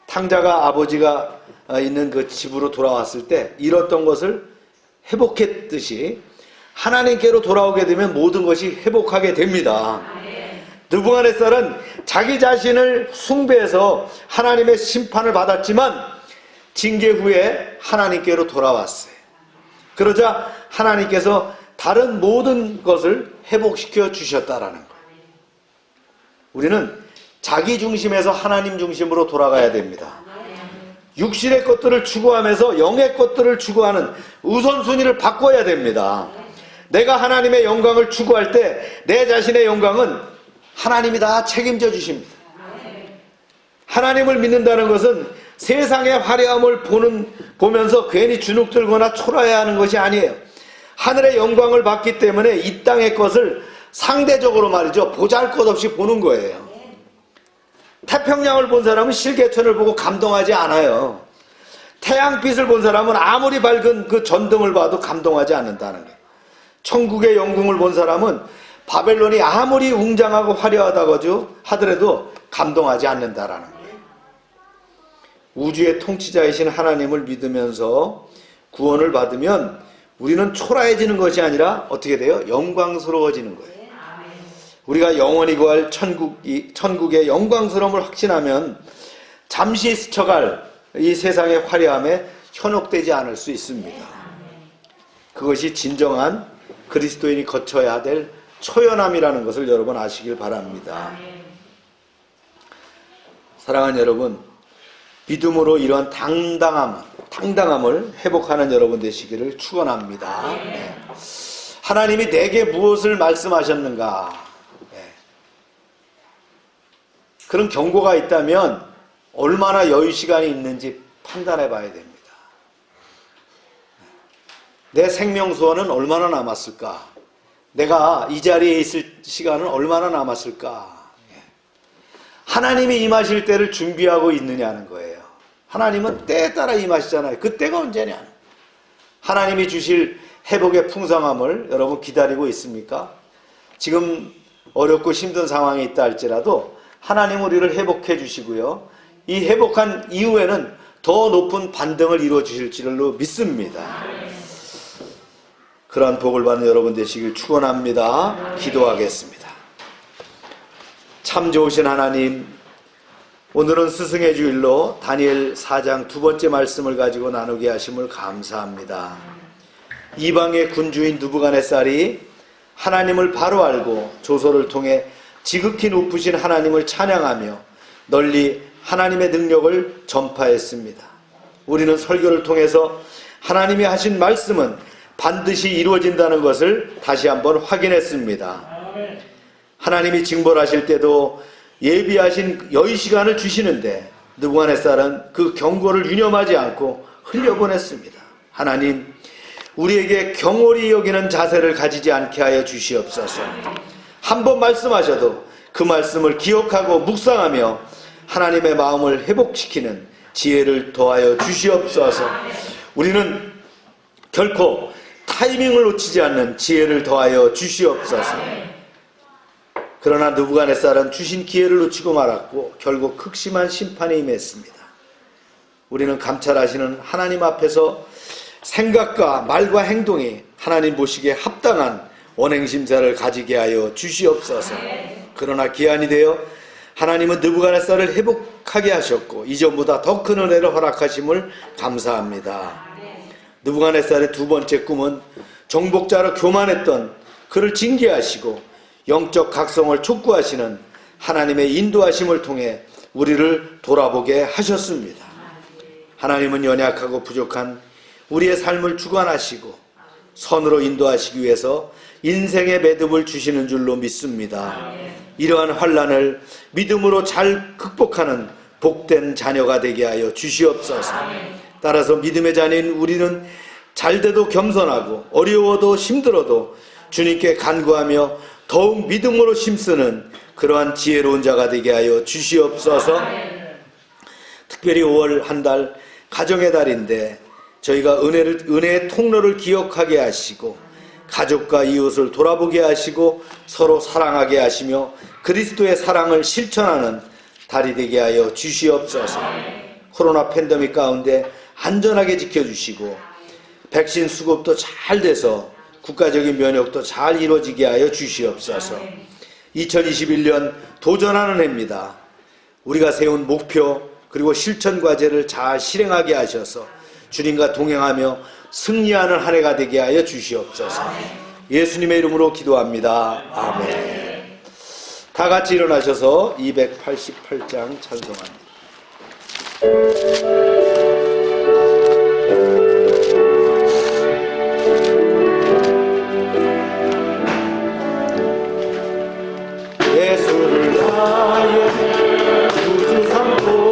탕자가 아버지가 있는 그 집으로 돌아왔을 때 잃었던 것을 회복했듯이 하나님께로 돌아오게 되면 모든 것이 회복하게 됩니다. 느부갓네살은 자기 자신을 숭배해서 하나님의 심판을 받았지만 징계 후에 하나님께로 돌아왔어요. 그러자 하나님께서 다른 모든 것을 회복시켜 주셨다라는 거예요. 우리는 자기 중심에서 하나님 중심으로 돌아가야 됩니다. 육신의 것들을 추구하면서 영의 것들을 추구하는 우선순위를 바꿔야 됩니다. 내가 하나님의 영광을 추구할 때 내 자신의 영광은 하나님이 다 책임져 주십니다. 하나님을 믿는다는 것은 세상의 화려함을 보면서 괜히 주눅 들거나 초라해야 하는 것이 아니에요. 하늘의 영광을 받기 때문에 이 땅의 것을 상대적으로 말이죠, 보잘것없이 보는 거예요. 태평양을 본 사람은 실개천을 보고 감동하지 않아요. 태양빛을 본 사람은 아무리 밝은 그 전등을 봐도 감동하지 않는다는 거예요. 천국의 영궁을 본 사람은 바벨론이 아무리 웅장하고 화려하다고 하더라도 감동하지 않는다라는 거예요. 우주의 통치자이신 하나님을 믿으면서 구원을 받으면 우리는 초라해지는 것이 아니라 어떻게 돼요? 영광스러워지는 거예요. 우리가 영원히 구할 천국의 영광스러움을 확신하면 잠시 스쳐갈 이 세상의 화려함에 현혹되지 않을 수 있습니다. 그것이 진정한 그리스도인이 거쳐야 될 초연함이라는 것을 여러분 아시길 바랍니다. 사랑하는 여러분, 믿음으로 이러한 당당함을 회복하는 여러분 되시기를 축원합니다. 네. 하나님이 내게 무엇을 말씀하셨는가? 네. 그런 경고가 있다면 얼마나 여유 시간이 있는지 판단해 봐야 됩니다. 내 생명수원은 얼마나 남았을까? 내가 이 자리에 있을 시간은 얼마나 남았을까? 하나님이 임하실 때를 준비하고 있느냐는 거예요. 하나님은 때에 따라 임하시잖아요. 그 때가 언제냐? 하나님이 주실 회복의 풍성함을 여러분 기다리고 있습니까? 지금 어렵고 힘든 상황이 있다 할지라도 하나님 우리를 회복해 주시고요. 이 회복한 이후에는 더 높은 반등을 이루어 주실 줄로 믿습니다. 그러한 복을 받는 여러분 되시길 축원합니다. 기도하겠습니다. 참 좋으신 하나님, 오늘은 스승의 주일로 다니엘 4장 두 번째 말씀을 가지고 나누게 하심을 감사합니다. 이방의 군주인 느부갓네살이 하나님을 바로 알고 조서를 통해 지극히 높으신 하나님을 찬양하며 널리 하나님의 능력을 전파했습니다. 우리는 설교를 통해서 하나님이 하신 말씀은 반드시 이루어진다는 것을 다시 한번 확인했습니다. 하나님이 징벌하실 때도 예비하신 여의 시간을 주시는데 느부갓네살은 그 경고를 유념하지 않고 흘려보냈습니다. 하나님, 우리에게 경홀히 여기는 자세를 가지지 않게 하여 주시옵소서. 한번 말씀하셔도 그 말씀을 기억하고 묵상하며 하나님의 마음을 회복시키는 지혜를 더하여 주시옵소서. 우리는 결코 타이밍을 놓치지 않는 지혜를 더하여 주시옵소서. 그러나 느부갓네살은 주신 기회를 놓치고 말았고 결국 극심한 심판에 임했습니다. 우리는 감찰하시는 하나님 앞에서 생각과 말과 행동이 하나님 보시기에 합당한 원행심사를 가지게 하여 주시옵소서. 그러나 기한이 되어 하나님은 느부갓네살을 회복하게 하셨고 이전보다 더 큰 은혜를 허락하심을 감사합니다. 느부갓네살의 두 번째 꿈은 정복자로 교만했던 그를 징계하시고 영적 각성을 촉구하시는 하나님의 인도하심을 통해 우리를 돌아보게 하셨습니다. 하나님은 연약하고 부족한 우리의 삶을 주관하시고 선으로 인도하시기 위해서 인생의 매듭을 주시는 줄로 믿습니다. 이러한 환난을 믿음으로 잘 극복하는 복된 자녀가 되게 하여 주시옵소서. 따라서 믿음의 자녀인 우리는 잘돼도 겸손하고 어려워도 힘들어도 주님께 간구하며 더욱 믿음으로 힘쓰는 그러한 지혜로운 자가 되게 하여 주시옵소서. 특별히 5월 한 달 가정의 달인데 저희가 은혜의 통로를 기억하게 하시고 가족과 이웃을 돌아보게 하시고 서로 사랑하게 하시며 그리스도의 사랑을 실천하는 달이 되게 하여 주시옵소서. 코로나 팬데믹 가운데 안전하게 지켜주시고 백신 수급도 잘 돼서 국가적인 면역도 잘 이루어지게 하여 주시옵소서. 2021년 도전하는 해입니다. 우리가 세운 목표 그리고 실천 과제를 잘 실행하게 하셔서 주님과 동행하며 승리하는 한 해가 되게 하여 주시옵소서. 예수님의 이름으로 기도합니다. 아멘. 다 같이 일어나셔서 288장 찬송합니다. 예수를 나의 구주 삼고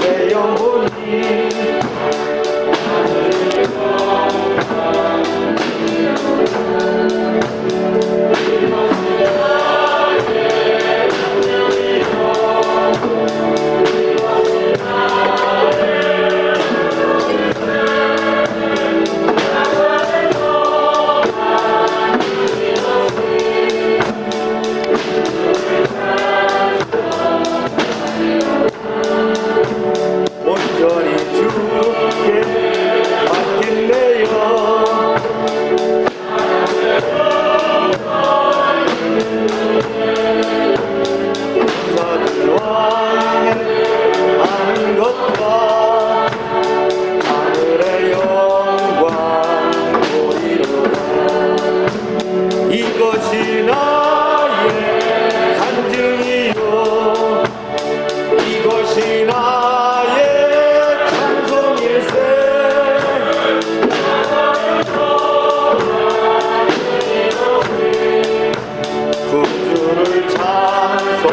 내 영혼이 구주를 찬송하리로다.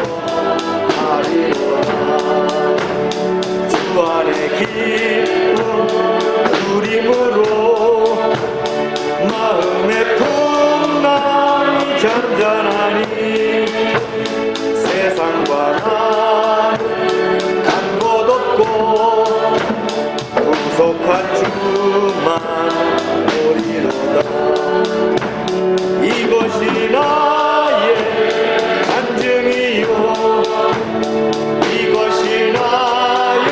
주 안에 기쁨 누림으로 마음의 풍랑이 잔잔하니 세상과 나는 간 곳 없고 구속한 주만 보리로다. 이것이 나의 간증이요 이것이 나의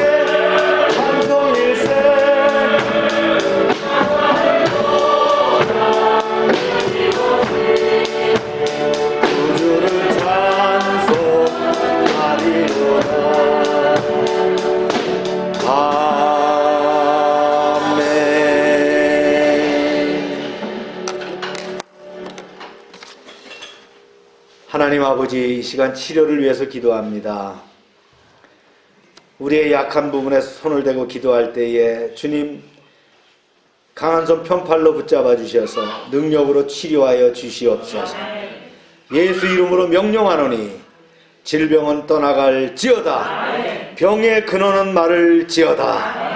찬송일세. 구주를 찬송하리로다. 아멘. 하나님 아버지, 이 시간 치료를 위해서 기도합니다. 우리의 약한 부분에 손을 대고 기도할 때에 주님 강한 손 편팔로 붙잡아 주셔서 능력으로 치료하여 주시옵소서. 예수 이름으로 명령하노니 질병은 떠나갈지어다. 병의 근원은 마를지어다.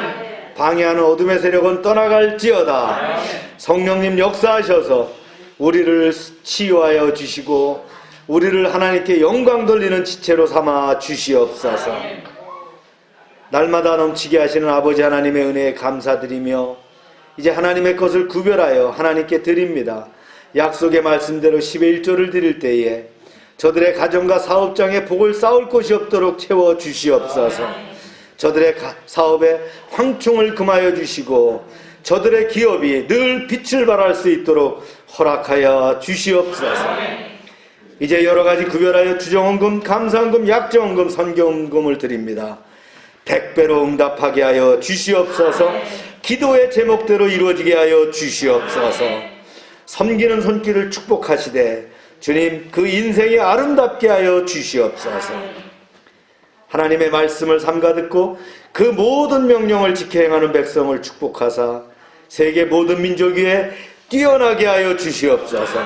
방해하는 어둠의 세력은 떠나갈지어다. 성령님 역사하셔서 우리를 치유하여 주시고 우리를 하나님께 영광 돌리는 지체로 삼아 주시옵소서. 날마다 넘치게 하시는 아버지 하나님의 은혜에 감사드리며 이제 하나님의 것을 구별하여 하나님께 드립니다. 약속의 말씀대로 10의 1조를 드릴 때에 저들의 가정과 사업장에 복을 쌓을 곳이 없도록 채워 주시옵소서. 저들의 사업에 황충을 금하여 주시고 저들의 기업이 늘 빛을 발할 수 있도록 허락하여 주시옵소서. 이제 여러가지 구별하여 주정헌금, 감사헌금, 약정헌금, 선교헌금을 드립니다. 100배로 응답하게 하여 주시옵소서. 기도의 제목대로 이루어지게 하여 주시옵소서. 섬기는 손길을 축복하시되 주님 그 인생이 아름답게 하여 주시옵소서. 하나님의 말씀을 삼가 듣고 그 모든 명령을 지켜 행하는 백성을 축복하사 세계 모든 민족 위에 뛰어나게 하여 주시옵소서.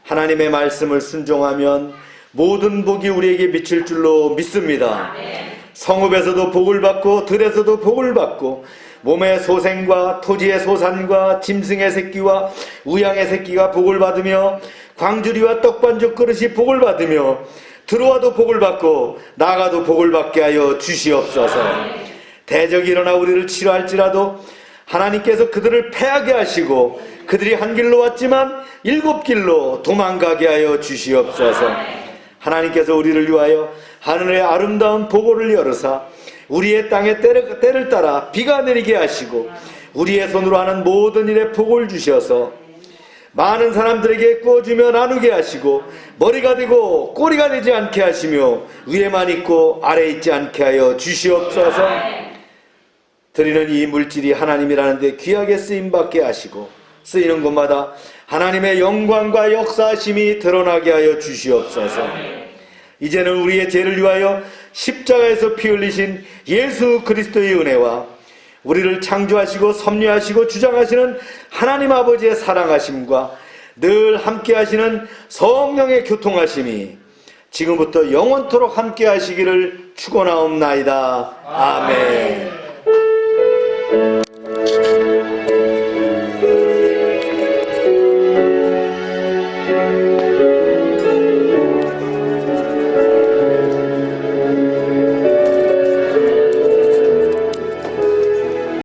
하나님의 말씀을 순종하면 모든 복이 우리에게 미칠 줄로 믿습니다. 성읍에서도 복을 받고 들에서도 복을 받고 몸의 소생과 토지의 소산과 짐승의 새끼와 우양의 새끼가 복을 받으며 광주리와 떡반죽 그릇이 복을 받으며 들어와도 복을 받고 나가도 복을 받게 하여 주시옵소서. 대적이 일어나 우리를 치료할지라도 하나님께서 그들을 패하게 하시고 그들이 한 길로 왔지만 7길로 도망가게 하여 주시옵소서. 하나님께서 우리를 위하여 하늘의 아름다운 보고를 열으사 우리의 땅에 때를 따라 비가 내리게 하시고 우리의 손으로 하는 모든 일에 복을 주셔서 많은 사람들에게 구워주며 나누게 하시고 머리가 되고 꼬리가 되지 않게 하시며 위에만 있고 아래 있지 않게 하여 주시옵소서. 드리는 이 물질이 하나님이라는 데 귀하게 쓰임받게 하시고 쓰이는 곳마다 하나님의 영광과 역사하심이 드러나게 하여 주시옵소서. 이제는 우리의 죄를 위하여 십자가에서 피 흘리신 예수 그리스도의 은혜와 우리를 창조하시고 섭리하시고 주장하시는 하나님 아버지의 사랑하심과 늘 함께 하시는 성령의 교통하심이 지금부터 영원토록 함께 하시기를 축원하옵나이다. 아멘.